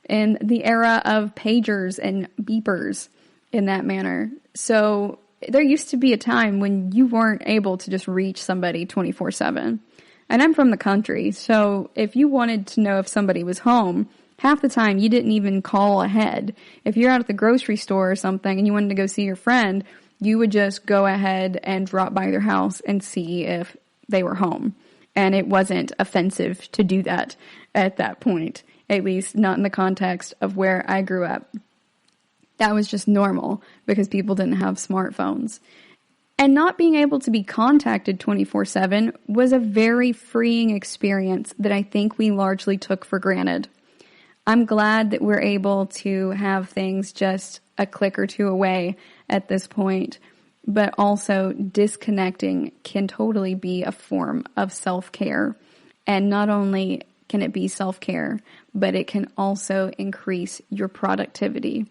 In the era of pagers and beepers in that manner. So there used to be a time when you weren't able to just reach somebody 24/7. And I'm from the country, so if you wanted to know if somebody was home, half the time you didn't even call ahead. If you're out at the grocery store or something and you wanted to go see your friend, you would just go ahead and drop by their house and see if they were home. And it wasn't offensive to do that at that point, at least not in the context of where I grew up. That was just normal because people didn't have smartphones. And not being able to be contacted 24/7 was a very freeing experience that I think we largely took for granted. I'm glad that we're able to have things just a click or two away at this point, but also disconnecting can totally be a form of self-care. And not only can it be self-care, but it can also increase your productivity.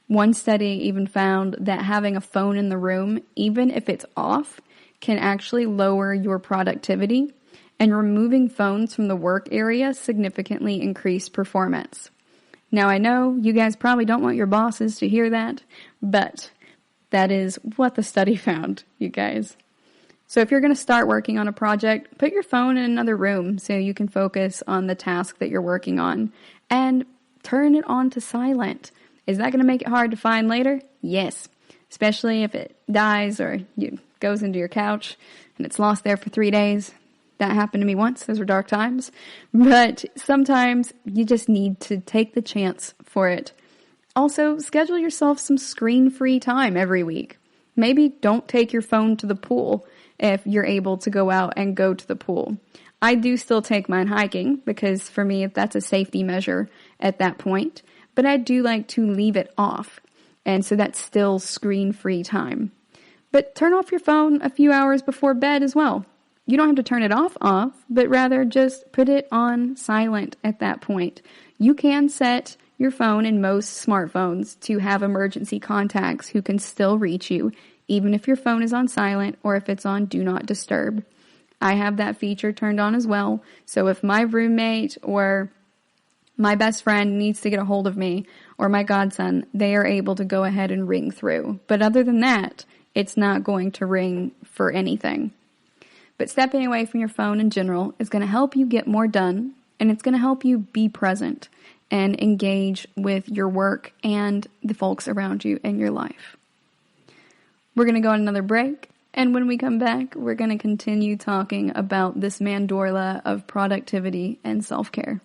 One study even found that having a phone in the room, even if it's off, can actually lower your productivity, and removing phones from the work area significantly increased performance. Now, I know you guys probably don't want your bosses to hear that, but that is what the study found, you guys. So if you're going to start working on a project, put your phone in another room so you can focus on the task that you're working on, and turn it on to silent. Is that going to make it hard to find later? Yes, especially if it dies or it goes into your couch and it's lost there for 3 days. That happened to me once. Those were dark times. But sometimes you just need to take the chance for it. Also, schedule yourself some screen-free time every week. Maybe don't take your phone to the pool if you're able to go out and go to the pool. I do still take mine hiking because for me, that's a safety measure at that point. But I do like to leave it off. And so that's still screen-free time. But turn off your phone a few hours before bed as well. You don't have to turn it off, but rather just put it on silent at that point. You can set your phone in most smartphones to have emergency contacts who can still reach you, even if your phone is on silent or if it's on Do Not Disturb. I have that feature turned on as well, so if my roommate or my best friend needs to get a hold of me or my godson, they are able to go ahead and ring through. But other than that, it's not going to ring for anything. But stepping away from your phone in general is going to help you get more done, and it's going to help you be present and engage with your work and the folks around you in your life. We're going to go on another break, and when we come back, we're going to continue talking about this mandorla of productivity and self-care.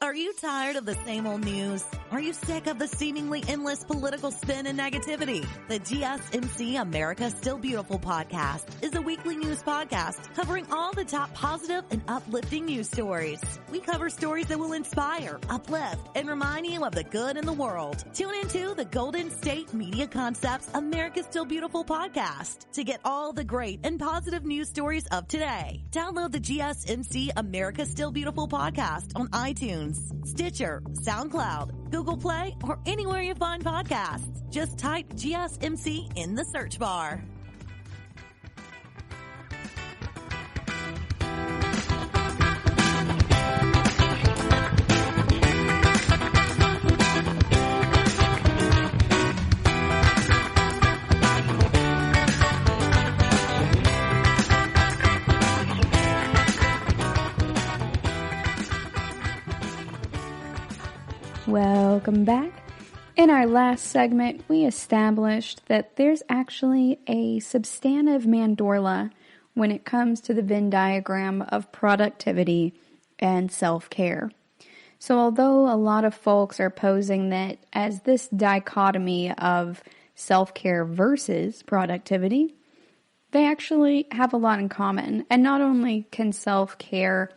Are you tired of the same old news? Are you sick of the seemingly endless political spin and negativity? The GSMC America Still Beautiful podcast is a weekly news podcast covering all the top positive and uplifting news stories. We cover stories that will inspire, uplift, and remind you of the good in the world. Tune into the Golden State Media Concepts America Still Beautiful podcast to get all the great and positive news stories of today. Download the GSMC America Still Beautiful podcast on iTunes, Stitcher, SoundCloud, Google Play, or anywhere you find podcasts. Just type GSMC in the search bar. Welcome back. In our last segment, we established that there's actually a substantive mandorla when it comes to the Venn diagram of productivity and self-care. So although a lot of folks are posing that as this dichotomy of self-care versus productivity, they actually have a lot in common. And not only can self-care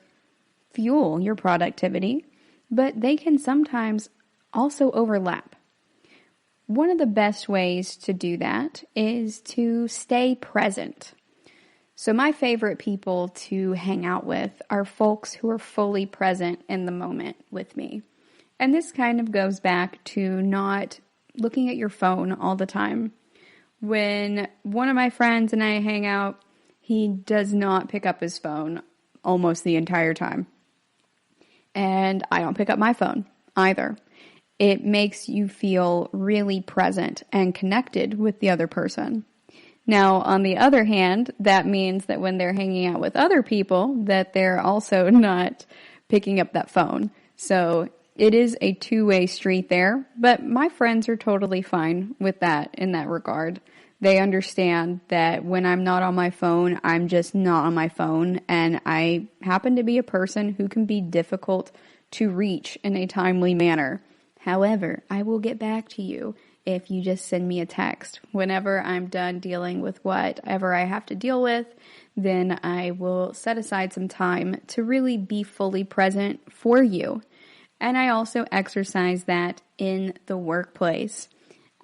fuel your productivity, but they can sometimes also overlap. One of the best ways to do that is to stay present. So my favorite people to hang out with are folks who are fully present in the moment with me. And this kind of goes back to not looking at your phone all the time. When one of my friends and I hang out, he does not pick up his phone almost the entire time. And I don't pick up my phone either. It makes you feel really present and connected with the other person. Now, on the other hand, that means that when they're hanging out with other people, that they're also not picking up that phone. So it is a two-way street there, but my friends are totally fine with that in that regard. They understand that when I'm not on my phone, I'm just not on my phone, and I happen to be a person who can be difficult to reach in a timely manner. However, I will get back to you if you just send me a text. Whenever I'm done dealing with whatever I have to deal with, then I will set aside some time to really be fully present for you. And I also exercise that in the workplace.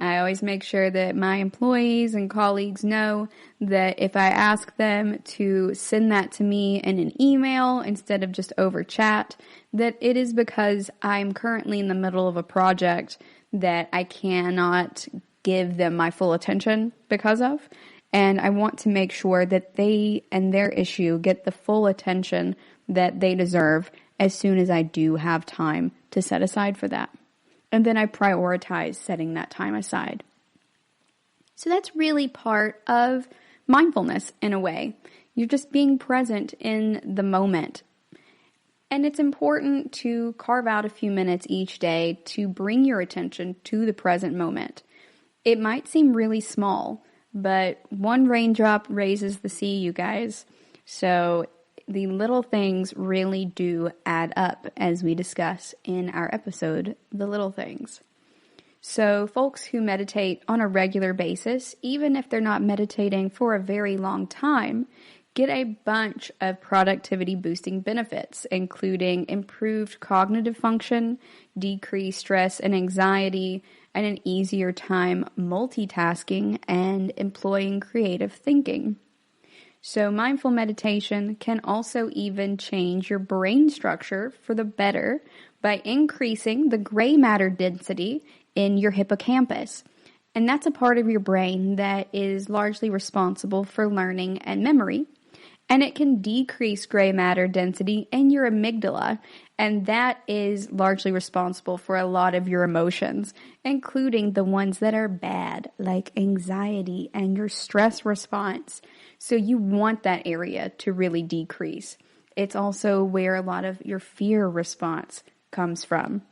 I always make sure that my employees and colleagues know that if I ask them to send that to me in an email instead of just over chat, that it is because I'm currently in the middle of a project that I cannot give them my full attention because of. And I want to make sure that they and their issue get the full attention that they deserve as soon as I do have time to set aside for that. And then I prioritize setting that time aside. So that's really part of mindfulness in a way. You're just being present in the moment. And it's important to carve out a few minutes each day to bring your attention to the present moment. It might seem really small, but one raindrop raises the sea, you guys. So the little things really do add up, as we discuss in our episode, The Little Things. So folks who meditate on a regular basis, even if they're not meditating for a very long time, get a bunch of productivity boosting benefits, including improved cognitive function, decreased stress and anxiety, and an easier time multitasking and employing creative thinking. So mindful meditation can also even change your brain structure for the better by increasing the gray matter density in your hippocampus. And that's a part of your brain that is largely responsible for learning and memory. And it can decrease gray matter density in your amygdala, and that is largely responsible for a lot of your emotions, including the ones that are bad, like anxiety and your stress response. So you want that area to really decrease. It's also where a lot of your fear response comes from.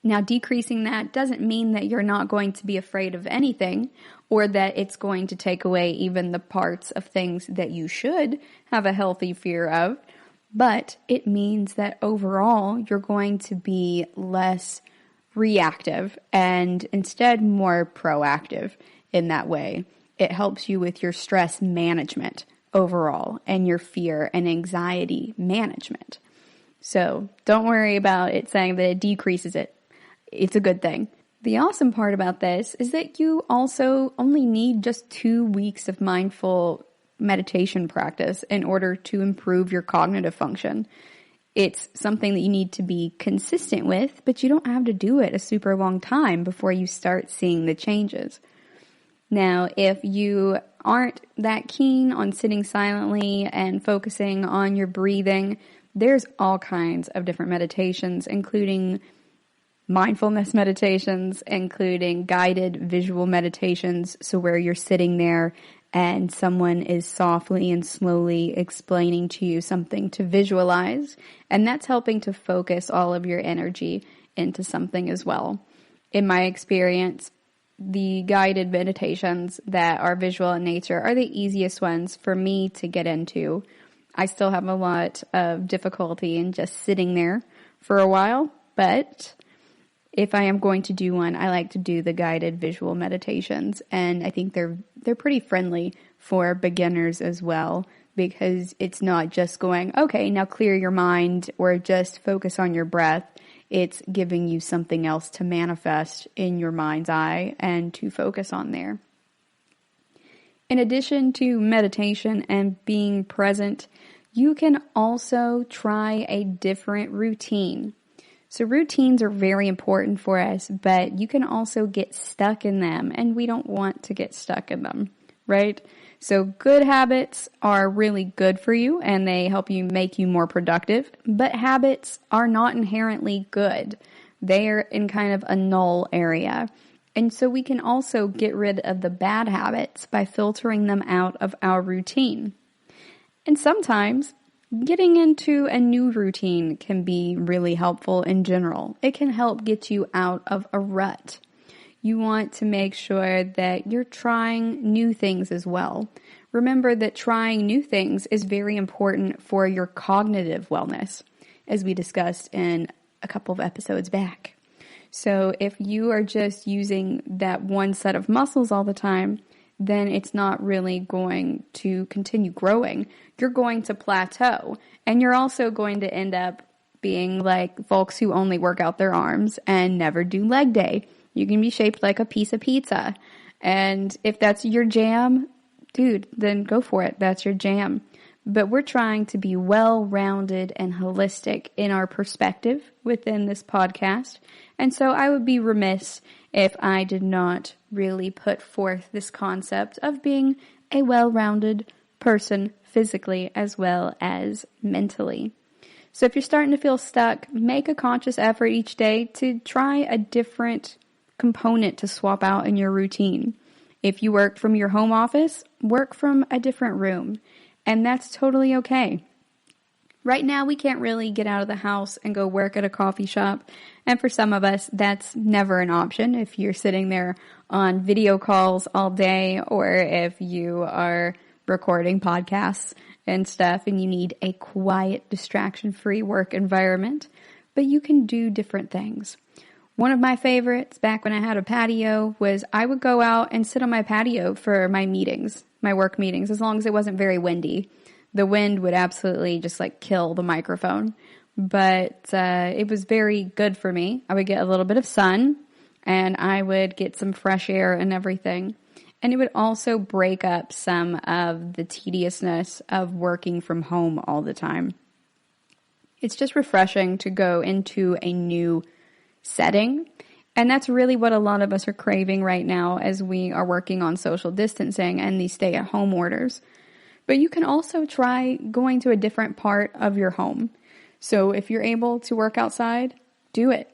Now, decreasing that doesn't mean that you're not going to be afraid of anything, or that it's going to take away even the parts of things that you should have a healthy fear of, but it means that overall you're going to be less reactive and instead more proactive in that way. It helps you with your stress management overall and your fear and anxiety management. So don't worry about it saying that it decreases it. It's a good thing. The awesome part about this is that you also only need just 2 weeks of mindful meditation practice in order to improve your cognitive function. It's something that you need to be consistent with, but you don't have to do it a super long time before you start seeing the changes. Now, if you aren't that keen on sitting silently and focusing on your breathing, there's all kinds of different meditations, including mindfulness meditations, including guided visual meditations, so where you're sitting there and someone is softly and slowly explaining to you something to visualize, and that's helping to focus all of your energy into something as well. In my experience, the guided meditations that are visual in nature are the easiest ones for me to get into. I still have a lot of difficulty in just sitting there for a while, but if I am going to do one, I like to do the guided visual meditations, and I think they're pretty friendly for beginners as well, because it's not just going, okay, now clear your mind or just focus on your breath. It's giving you something else to manifest in your mind's eye and to focus on there. In addition to meditation and being present, you can also try a different routine. So routines are very important for us, but you can also get stuck in them, and we don't want to get stuck in them, right? So good habits are really good for you, and they help you make you more productive, but habits are not inherently good. They are in kind of a null area. And so we can also get rid of the bad habits by filtering them out of our routine. And sometimes getting into a new routine can be really helpful in general. It can help get you out of a rut. You want to make sure that you're trying new things as well. Remember that trying new things is very important for your cognitive wellness, as we discussed in a couple of episodes back. So if you are just using that one set of muscles all the time, then it's not really going to continue growing. You're going to plateau, and you're also going to end up being like folks who only work out their arms and never do leg day. You can be shaped like a piece of pizza. And if that's your jam, dude, then go for it. That's your jam. But we're trying to be well-rounded and holistic in our perspective within this podcast. And so I would be remiss if I did not really put forth this concept of being a well-rounded person physically as well as mentally. So if you're starting to feel stuck, make a conscious effort each day to try a different component to swap out in your routine. If you work from your home office, work from a different room, and that's totally okay. Right now, we can't really get out of the house and go work at a coffee shop, and for some of us, that's never an option if you're sitting there on video calls all day, or if you are recording podcasts and stuff and you need a quiet, distraction-free work environment. But you can do different things. One of my favorites back when I had a patio was I would go out and sit on my patio for my meetings, my work meetings, as long as it wasn't very windy. The wind would absolutely just like kill the microphone. But it was very good for me. I would get a little bit of sun and I would get some fresh air and everything. And it would also break up some of the tediousness of working from home all the time. It's just refreshing to go into a new setting. And that's really what a lot of us are craving right now as we are working on social distancing and these stay-at-home orders. But you can also try going to a different part of your home. So if you're able to work outside, do it.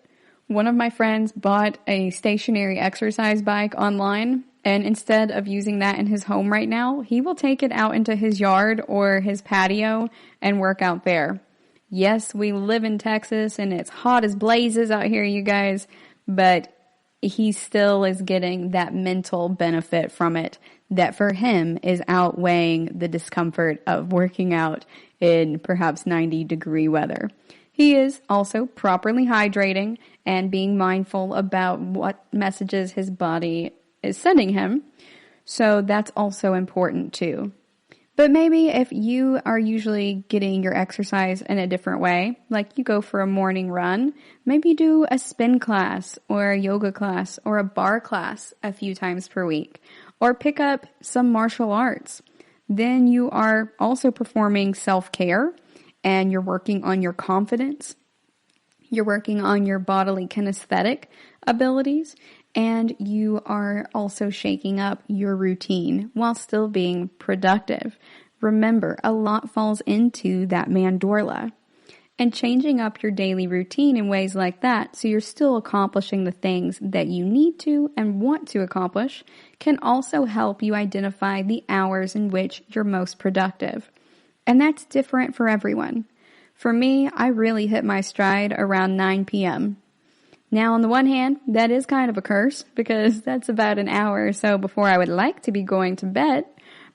One of my friends bought a stationary exercise bike online, and instead of using that in his home right now, he will take it out into his yard or his patio and work out there. Yes, we live in Texas and it's hot as blazes out here, you guys, but he still is getting that mental benefit from it that for him is outweighing the discomfort of working out in perhaps 90-degree weather. He is also properly hydrating and being mindful about what messages his body is sending him. So that's also important too. But maybe if you are usually getting your exercise in a different way, like you go for a morning run, maybe do a spin class or a yoga class or a bar class a few times per week, or pick up some martial arts. Then you are also performing self-care and you're working on your confidence. You're working on your bodily kinesthetic abilities, and you are also shaking up your routine while still being productive. Remember, a lot falls into that mandorla. And changing up your daily routine in ways like that so you're still accomplishing the things that you need to and want to accomplish can also help you identify the hours in which you're most productive. And that's different for everyone. For me, I really hit my stride around 9 p.m. Now, on the one hand, that is kind of a curse because that's about an hour or so before I would like to be going to bed,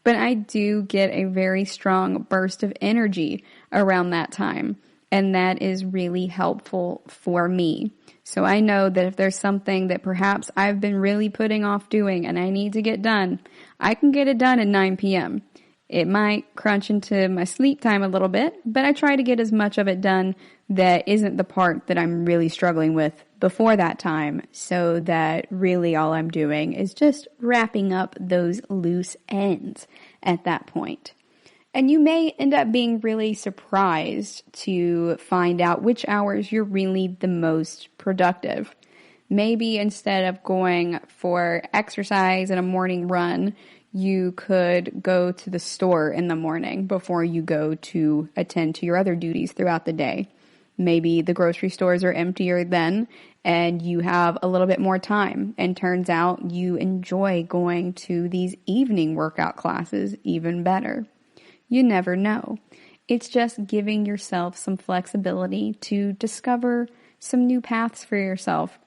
but I do get a very strong burst of energy around that time, and that is really helpful for me. So I know that if there's something that perhaps I've been really putting off doing and I need to get done, I can get it done at 9 p.m. It might crunch into my sleep time a little bit, but I try to get as much of it done that isn't the part that I'm really struggling with before that time, so that really all I'm doing is just wrapping up those loose ends at that point. And you may end up being really surprised to find out which hours you're really the most productive. Maybe instead of going for exercise and a morning run, you could go to the store in the morning before you go to attend to your other duties throughout the day. Maybe the grocery stores are emptier then and you have a little bit more time, and turns out you enjoy going to these evening workout classes even better. You never know. It's just giving yourself some flexibility to discover some new paths for yourself.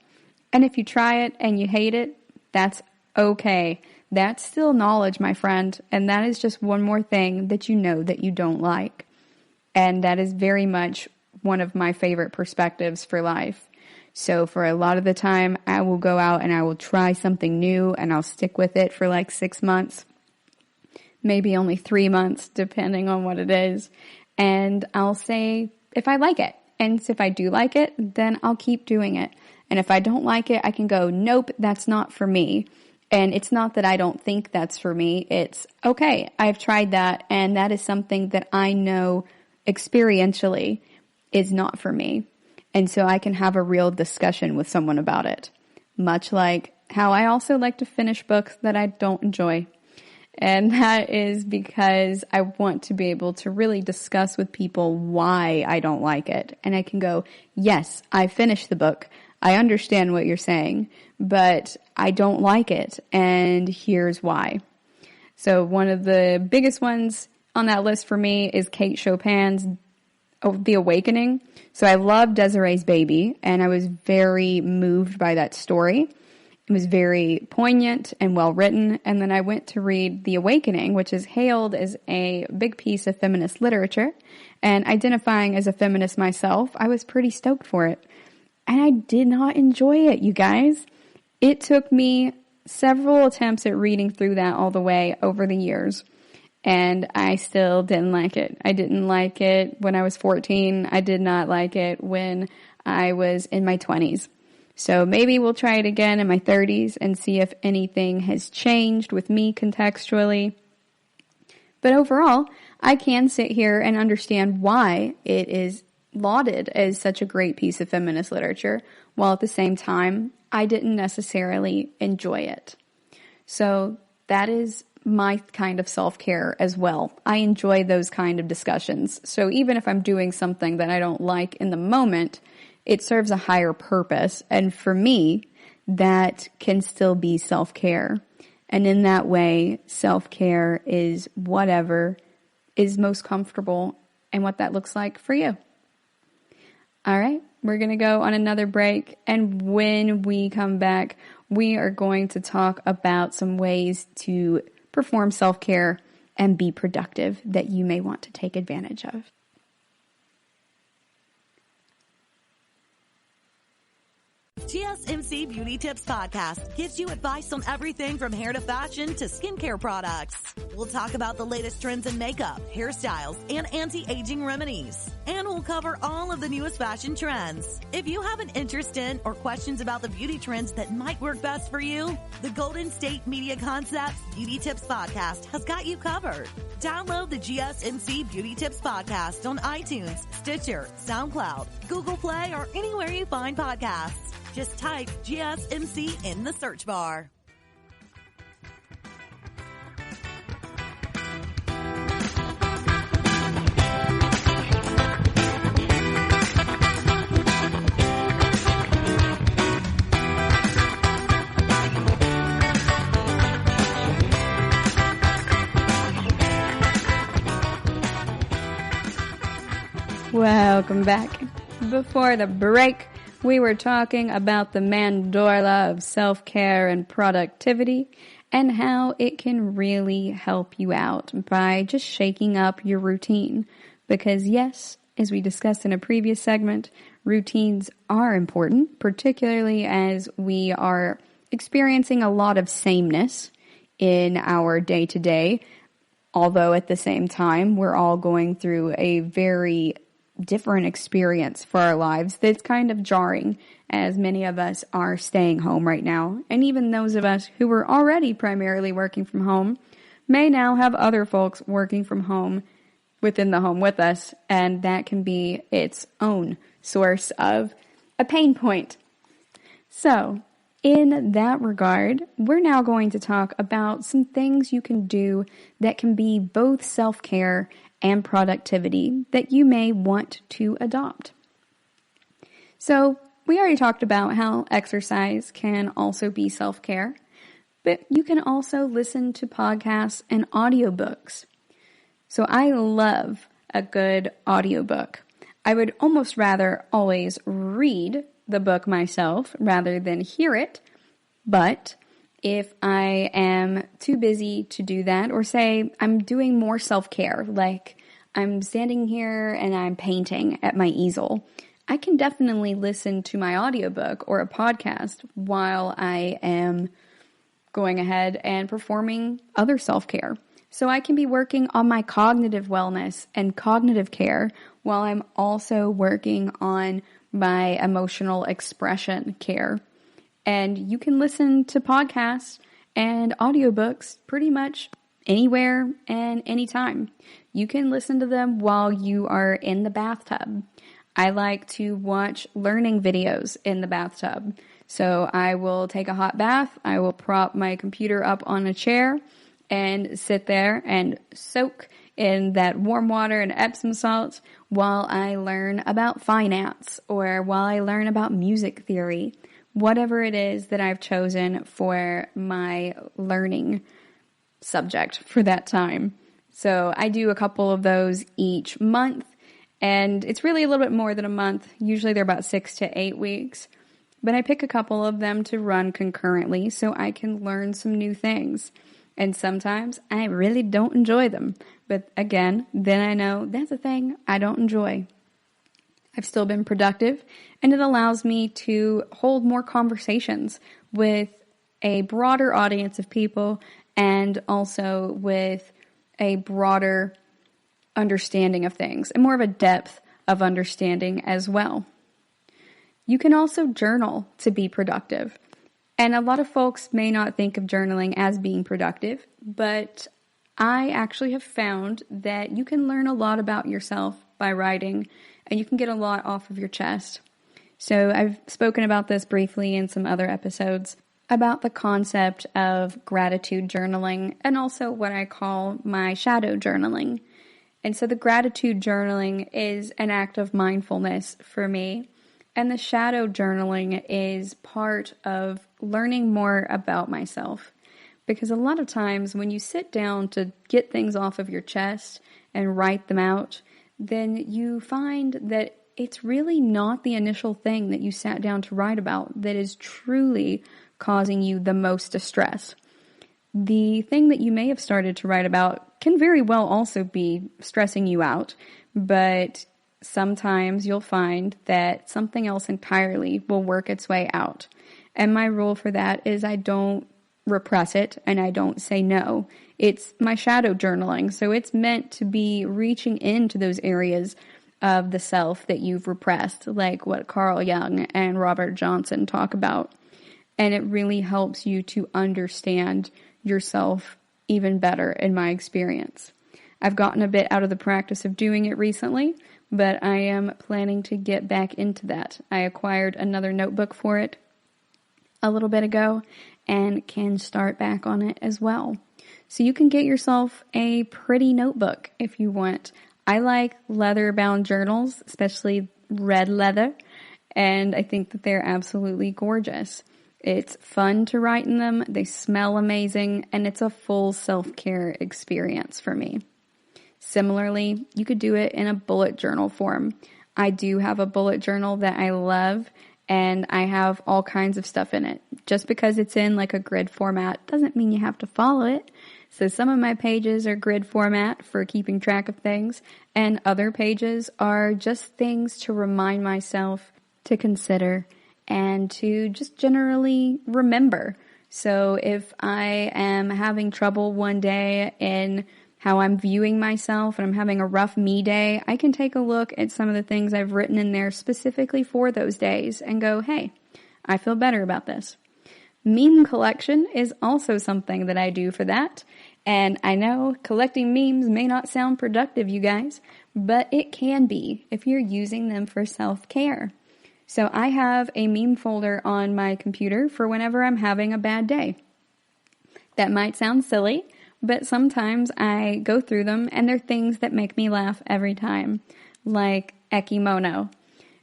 And if you try it and you hate it, that's okay. That's still knowledge, my friend, and that is just one more thing that you know that you don't like. And that is very much one of my favorite perspectives for life. So for a lot of the time, I will go out and I will try something new and I'll stick with it for like 6 months, maybe only 3 months, depending on what it is. And I'll say if I like it. And if I do like it, then I'll keep doing it. And if I don't like it, I can go, nope, that's not for me. And it's not that I don't think that's for me. It's, okay, I've tried that, and that is something that I know experientially is not for me. And so I can have a real discussion with someone about it. Much like how I also like to finish books that I don't enjoy. And that is because I want to be able to really discuss with people why I don't like it. And I can go, yes, I finished the book. I understand what you're saying, but I don't like it, and here's why. So one of the biggest ones on that list for me is Kate Chopin's The Awakening. So I love Desiree's Baby, and I was very moved by that story. It was very poignant and well written, and then I went to read The Awakening, which is hailed as a big piece of feminist literature, and identifying as a feminist myself, I was pretty stoked for it. And I did not enjoy it, you guys. It took me several attempts at reading through that all the way over the years. And I still didn't like it. I didn't like it when I was 14. I did not like it when I was in my 20s. So maybe we'll try it again in my 30s and see if anything has changed with me contextually. But overall, I can sit here and understand why it is lauded as such a great piece of feminist literature, while at the same time, I didn't necessarily enjoy it. So that is my kind of self-care as well. I enjoy those kind of discussions. So even if I'm doing something that I don't like in the moment, it serves a higher purpose. And for me, that can still be self-care. And in that way, self-care is whatever is most comfortable and what that looks like for you. All right, we're going to go on another break. And when we come back, we are going to talk about some ways to perform self-care and be productive that you may want to take advantage of. GSMC Beauty Tips Podcast gives you advice on everything from hair to fashion to skincare products. We'll talk about the latest trends in makeup, hairstyles, and anti-aging remedies. And we'll cover all of the newest fashion trends. If you have an interest in or questions about the beauty trends that might work best for you, the Golden State Media Concepts Beauty Tips Podcast has got you covered. Download the GSMC Beauty Tips Podcast on iTunes, Stitcher, SoundCloud, Google Play, or anywhere you find podcasts. Just type GSMC in the search bar. Welcome back. Before the break, we were talking about the mandorla of self-care and productivity and how it can really help you out by just shaking up your routine. Because yes, as we discussed in a previous segment, routines are important, particularly as we are experiencing a lot of sameness in our day-to-day. Although at the same time, we're all going through a very different experience for our lives that's kind of jarring, as many of us are staying home right now. And even those of us who were already primarily working from home may now have other folks working from home within the home with us, and that can be its own source of a pain point. So, in that regard, we're now going to talk about some things you can do that can be both self-care and productivity that you may want to adopt. So, we already talked about how exercise can also be self-care, but you can also listen to podcasts and audiobooks. So, I love a good audiobook. I would almost rather always read the book myself rather than hear it, but if I am too busy to do that, or say I'm doing more self-care, like I'm standing here and I'm painting at my easel, I can definitely listen to my audiobook or a podcast while I am going ahead and performing other self-care. So I can be working on my cognitive wellness and cognitive care while I'm also working on my emotional expression care. And you can listen to podcasts and audiobooks pretty much anywhere and anytime. You can listen to them while you are in the bathtub. I like to watch learning videos in the bathtub. So I will take a hot bath, I will prop my computer up on a chair and sit there and soak in that warm water and Epsom salts while I learn about finance or while I learn about music theory, whatever it is that I've chosen for my learning subject for that time. So I do a couple of those each month, and it's really a little bit more than a month. Usually they're about 6 to 8 weeks, but I pick a couple of them to run concurrently so I can learn some new things. And sometimes I really don't enjoy them. But again, then I know that's a thing I don't enjoy. I've still been productive, and it allows me to hold more conversations with a broader audience of people and also with a broader understanding of things and more of a depth of understanding as well. You can also journal to be productive. And a lot of folks may not think of journaling as being productive, but I actually have found that you can learn a lot about yourself by writing, and you can get a lot off of your chest. So I've spoken about this briefly in some other episodes about the concept of gratitude journaling and also what I call my shadow journaling. And so the gratitude journaling is an act of mindfulness for me. And the shadow journaling is part of learning more about myself. Because a lot of times when you sit down to get things off of your chest and write them out, then you find that it's really not the initial thing that you sat down to write about that is truly causing you the most distress. The thing that you may have started to write about can very well also be stressing you out, but sometimes you'll find that something else entirely will work its way out. And my rule for that is I don't repress it and I don't say no. It's my shadow journaling, so it's meant to be reaching into those areas of the self that you've repressed, like what Carl Jung and Robert Johnson talk about. And it really helps you to understand yourself even better, in my experience. I've gotten a bit out of the practice of doing it recently, but I am planning to get back into that. I acquired another notebook for it a little bit ago and can start back on it as well. So you can get yourself a pretty notebook if you want. I like leather-bound journals, especially red leather, and I think that they're absolutely gorgeous. It's fun to write in them, they smell amazing, and it's a full self-care experience for me. Similarly, you could do it in a bullet journal form. I do have a bullet journal that I love, and I have all kinds of stuff in it. Just because it's in like a grid format doesn't mean you have to follow it. So some of my pages are grid format for keeping track of things, and other pages are just things to remind myself to consider and to just generally remember. So if I am having trouble one day in how I'm viewing myself and I'm having a rough me day, I can take a look at some of the things I've written in there specifically for those days and go, hey, I feel better about this. Meme collection is also something that I do for that. And I know collecting memes may not sound productive, you guys, but it can be if you're using them for self-care. So I have a meme folder on my computer for whenever I'm having a bad day. That might sound silly, but sometimes I go through them and they're things that make me laugh every time, like Ekimono.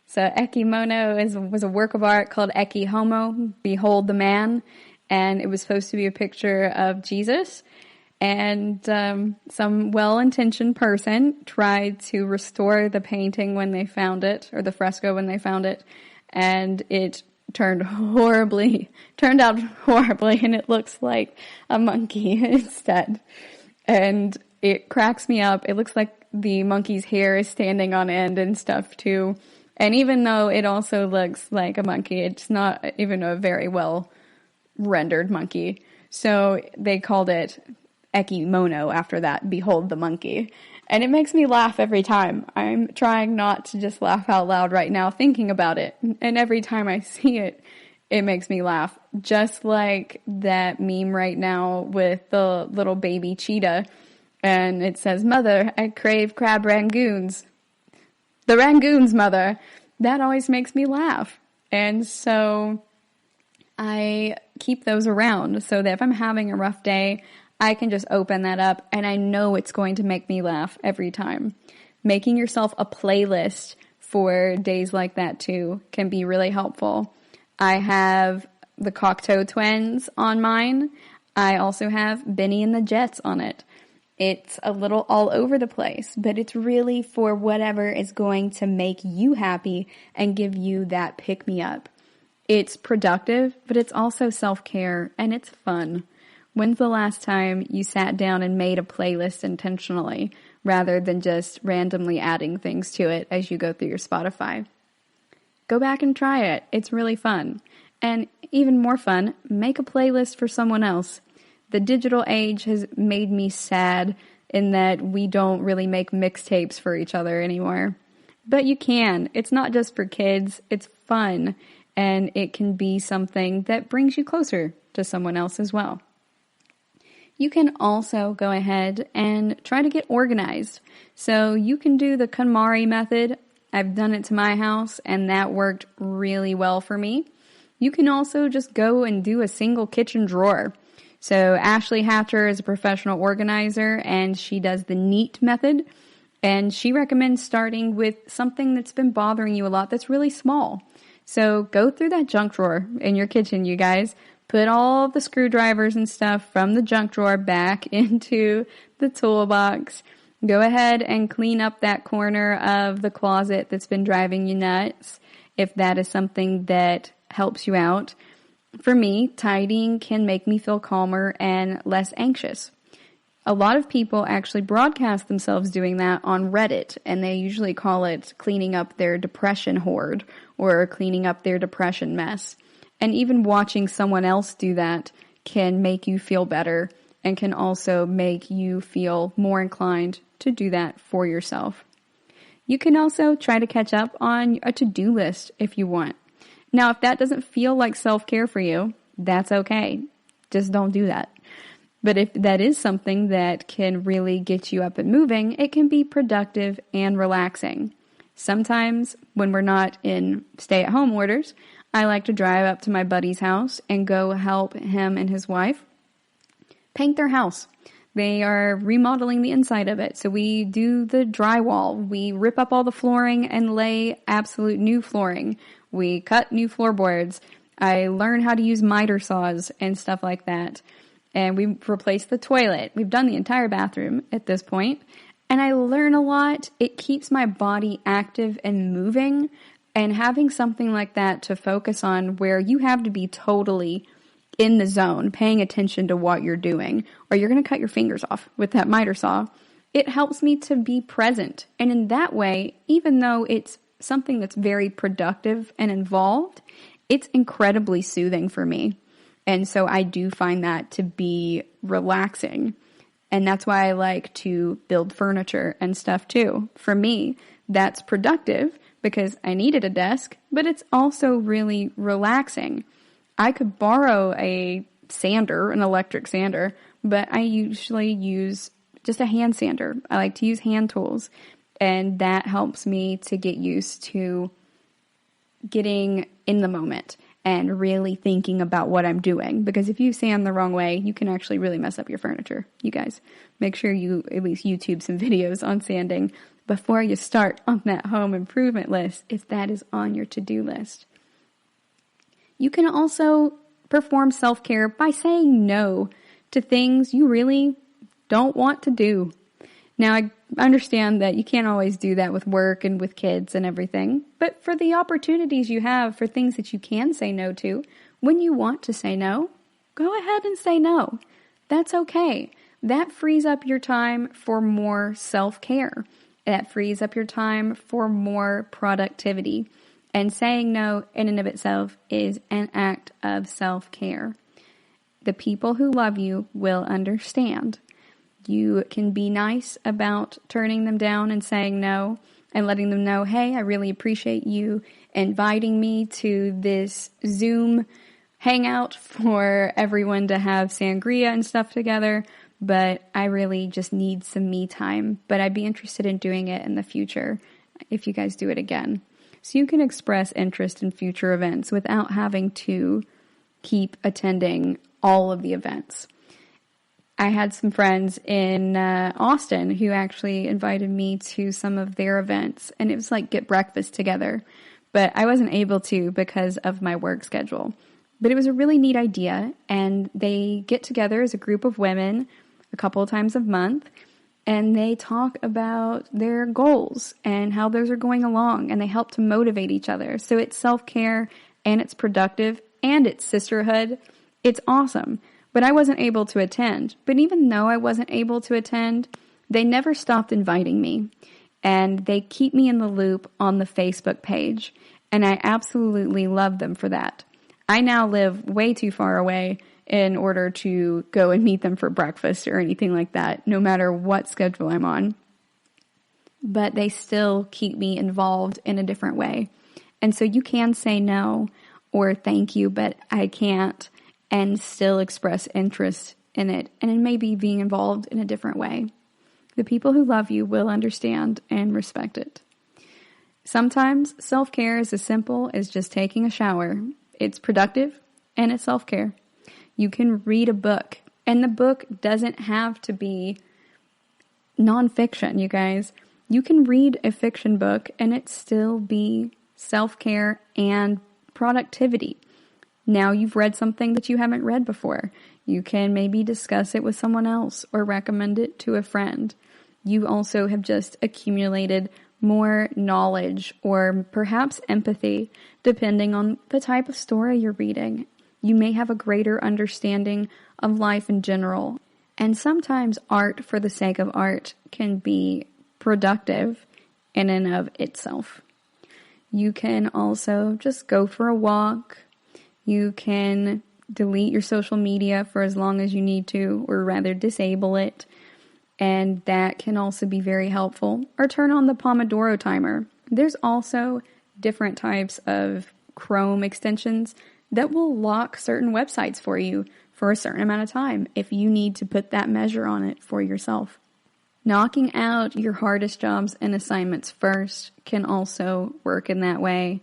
So Ekimono was a work of art called Eki Homo, Behold the Man, and it was supposed to be a picture of Jesus. And some well-intentioned person tried to restore the painting when they found it, or the fresco when they found it, and it turned out horribly, and it looks like a monkey instead. And it cracks me up. It looks like the monkey's hair is standing on end and stuff too. And even though it also looks like a monkey, it's not even a very well rendered monkey. So they called it Ekimono after that, Behold the Monkey. And it makes me laugh every time. I'm trying not to just laugh out loud right now thinking about it. And every time I see it, it makes me laugh. Just like that meme right now with the little baby cheetah. And it says, Mother, I crave crab rangoons. The rangoons, Mother. That always makes me laugh. And so I keep those around so that if I'm having a rough day, I can just open that up and I know it's going to make me laugh every time. Making yourself a playlist for days like that too can be really helpful. I have the Cocteau Twins on mine. I also have Benny and the Jets on it. It's a little all over the place, but it's really for whatever is going to make you happy and give you that pick-me-up. It's productive, but it's also self-care and it's fun. When's the last time you sat down and made a playlist intentionally? rather than just randomly adding things to it as you go through your Spotify. Go back and try it. It's really fun. And even more fun, make a playlist for someone else. The digital age has made me sad in that we don't really make mixtapes for each other anymore. But you can. It's not just for kids. It's fun. And it can be something that brings you closer to someone else as well. You can also go ahead and try to get organized. So you can do the KonMari method. I've done it to my house, and that worked really well for me. You can also just go and do a single kitchen drawer. So Ashley Hatcher is a professional organizer, and she does the NEAT method. And she recommends starting with something that's been bothering you a lot that's really small. So go through that junk drawer in your kitchen, you guys. Put all the screwdrivers and stuff from the junk drawer back into the toolbox. Go ahead and clean up that corner of the closet that's been driving you nuts, if that is something that helps you out. For me, tidying can make me feel calmer and less anxious. A lot of people actually broadcast themselves doing that on Reddit, and they usually call it cleaning up their depression hoard or cleaning up their depression mess. And even watching someone else do that can make you feel better and can also make you feel more inclined to do that for yourself. You can also try to catch up on a to-do list if you want. Now, if that doesn't feel like self-care for you, that's okay. Just don't do that. But if that is something that can really get you up and moving, it can be productive and relaxing. Sometimes when we're not in stay-at-home orders, I like to drive up to my buddy's house and go help him and his wife paint their house. They are remodeling the inside of it. So we do the drywall. We rip up all the flooring and lay absolute new flooring. We cut new floorboards. I learn how to use miter saws and stuff like that. And we replace the toilet. We've done the entire bathroom at this point. And I learn a lot. It keeps my body active and moving. And having something like that to focus on where you have to be totally in the zone, paying attention to what you're doing, or you're going to cut your fingers off with that miter saw. It helps me to be present. And in that way, even though it's something that's very productive and involved, it's incredibly soothing for me. And so I do find that to be relaxing. And that's why I like to build furniture and stuff too. For me, that's productive because I needed a desk, but it's also really relaxing. I could borrow a sander, an electric sander, but I usually use just a hand sander. I like to use hand tools, and that helps me to get used to getting in the moment and really thinking about what I'm doing. Because if you sand the wrong way, you can actually really mess up your furniture. You guys, make sure you at least YouTube some videos on sanding before you start on that home improvement list, if that is on your to-do list. You can also perform self-care by saying no to things you really don't want to do. Now, I understand that you can't always do that with work and with kids and everything, but for the opportunities you have for things that you can say no to, when you want to say no, go ahead and say no. That's okay. That frees up your time for more self-care. That frees up your time for more productivity. And saying no in and of itself is an act of self-care. The people who love you will understand. You can be nice about turning them down and saying no and letting them know, hey, I really appreciate you inviting me to this Zoom hangout for everyone to have sangria and stuff together, but I really just need some me time. But I'd be interested in doing it in the future if you guys do it again. So you can express interest in future events without having to keep attending all of the events. I had some friends in Austin who actually invited me to some of their events, and it was like get breakfast together. But I wasn't able to because of my work schedule. But it was a really neat idea, and they get together as a group of women a couple of times a month, and they talk about their goals and how those are going along, and they help to motivate each other. So it's self-care, and it's productive, and it's sisterhood. It's awesome. But I wasn't able to attend. But even though I wasn't able to attend, They never stopped inviting me, and they keep me in the loop on the Facebook page, and I absolutely love them for that. I now live way too far away in order to go and meet them for breakfast or anything like that, no matter what schedule I'm on. But they still keep me involved in a different way. And so you can say no or thank you, but I can't, and still express interest in it, and it may be being involved in a different way. The people who love you will understand and respect it. Sometimes self-care is as simple as just taking a shower. It's productive and it's self-care. You can read a book, and the book doesn't have to be nonfiction, you guys. You can read a fiction book and it still be self-care and productivity. Now you've read something that you haven't read before. You can maybe discuss it with someone else or recommend it to a friend. You also have just accumulated more knowledge or perhaps empathy, depending on the type of story you're reading. You may have a greater understanding of life in general. And sometimes art for the sake of art can be productive in and of itself. You can also just go for a walk. You can delete your social media for as long as you need to, or rather disable it. And that can also be very helpful. Or turn on the Pomodoro timer. There's also different types of Chrome extensions that will lock certain websites for you for a certain amount of time if you need to put that measure on it for yourself. Knocking out your hardest jobs and assignments first can also work in that way.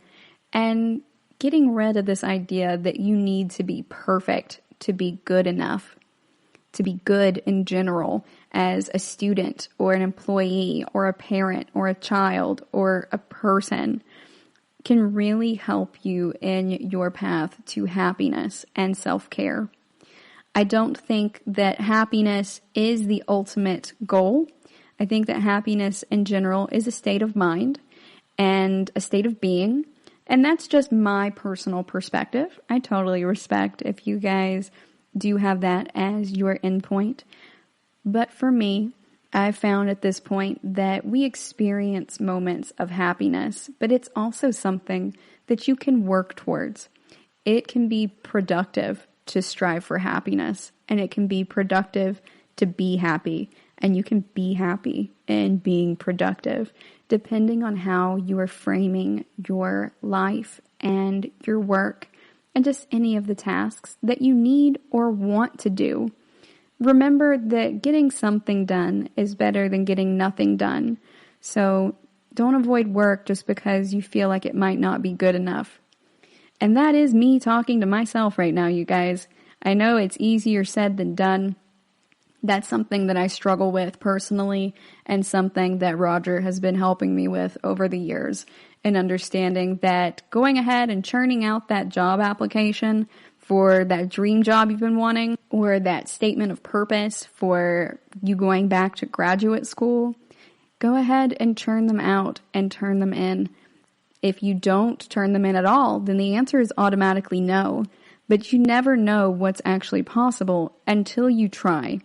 And getting rid of this idea that you need to be perfect to be good enough, to be good in general as a student or an employee or a parent or a child or a person, can really help you in your path to happiness and self-care. I don't think that happiness is the ultimate goal. I think that happiness in general is a state of mind and a state of being. And that's just my personal perspective. I totally respect if you guys do have that as your endpoint. But for me, I've found at this point that we experience moments of happiness, but it's also something that you can work towards. It can be productive to strive for happiness, and it can be productive to be happy, and you can be happy in being productive, depending on how you are framing your life and your work and just any of the tasks that you need or want to do. Remember that getting something done is better than getting nothing done. So don't avoid work just because you feel like it might not be good enough. And that is me talking to myself right now, you guys. I know it's easier said than done. That's something that I struggle with personally, and something that Roger has been helping me with over the years, in understanding that going ahead and churning out that job application for that dream job you've been wanting, or that statement of purpose for you going back to graduate school, go ahead and churn them out and turn them in. If you don't turn them in at all, then the answer is automatically no. But you never know what's actually possible until you try.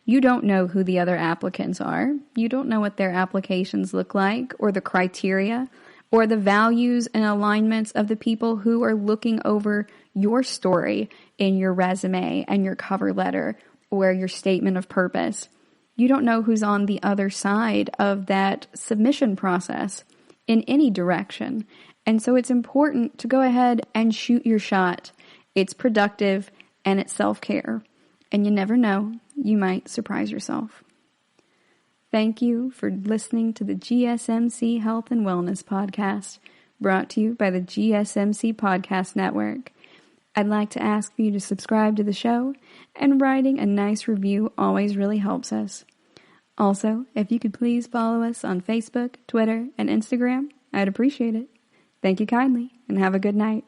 You don't know who the other applicants are. You don't know what their applications look like, or the criteria, or the values and alignments of the people who are looking over your story in your resume and your cover letter or your statement of purpose. You don't know who's on the other side of that submission process in any direction. And so it's important to go ahead and shoot your shot. It's productive and it's self-care. And you never know, you might surprise yourself. Thank you for listening to the GSMC Health and Wellness Podcast, brought to you by the GSMC Podcast Network. I'd like to ask you to subscribe to the show, and writing a nice review always really helps us. Also, if you could please follow us on Facebook, Twitter, and Instagram, I'd appreciate it. Thank you kindly, and have a good night.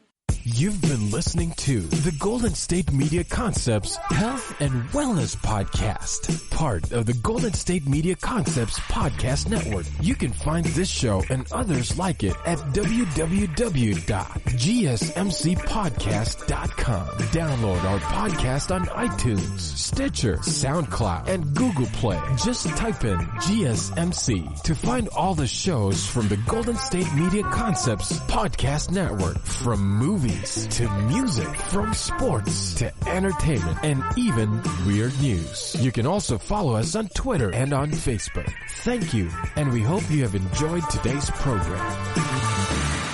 You've been listening to the Golden State Media Concepts Health and Wellness Podcast, part of the Golden State Media Concepts Podcast Network. You can find this show and others like it at www.gsmcpodcast.com. Download our podcast on iTunes, Stitcher, SoundCloud, and Google Play. Just type in GSMC to find all the shows from the Golden State Media Concepts Podcast Network, from movies to music, from sports to entertainment, and even weird news. You can also follow us on Twitter and on Facebook. Thank you, and we hope you have enjoyed today's program.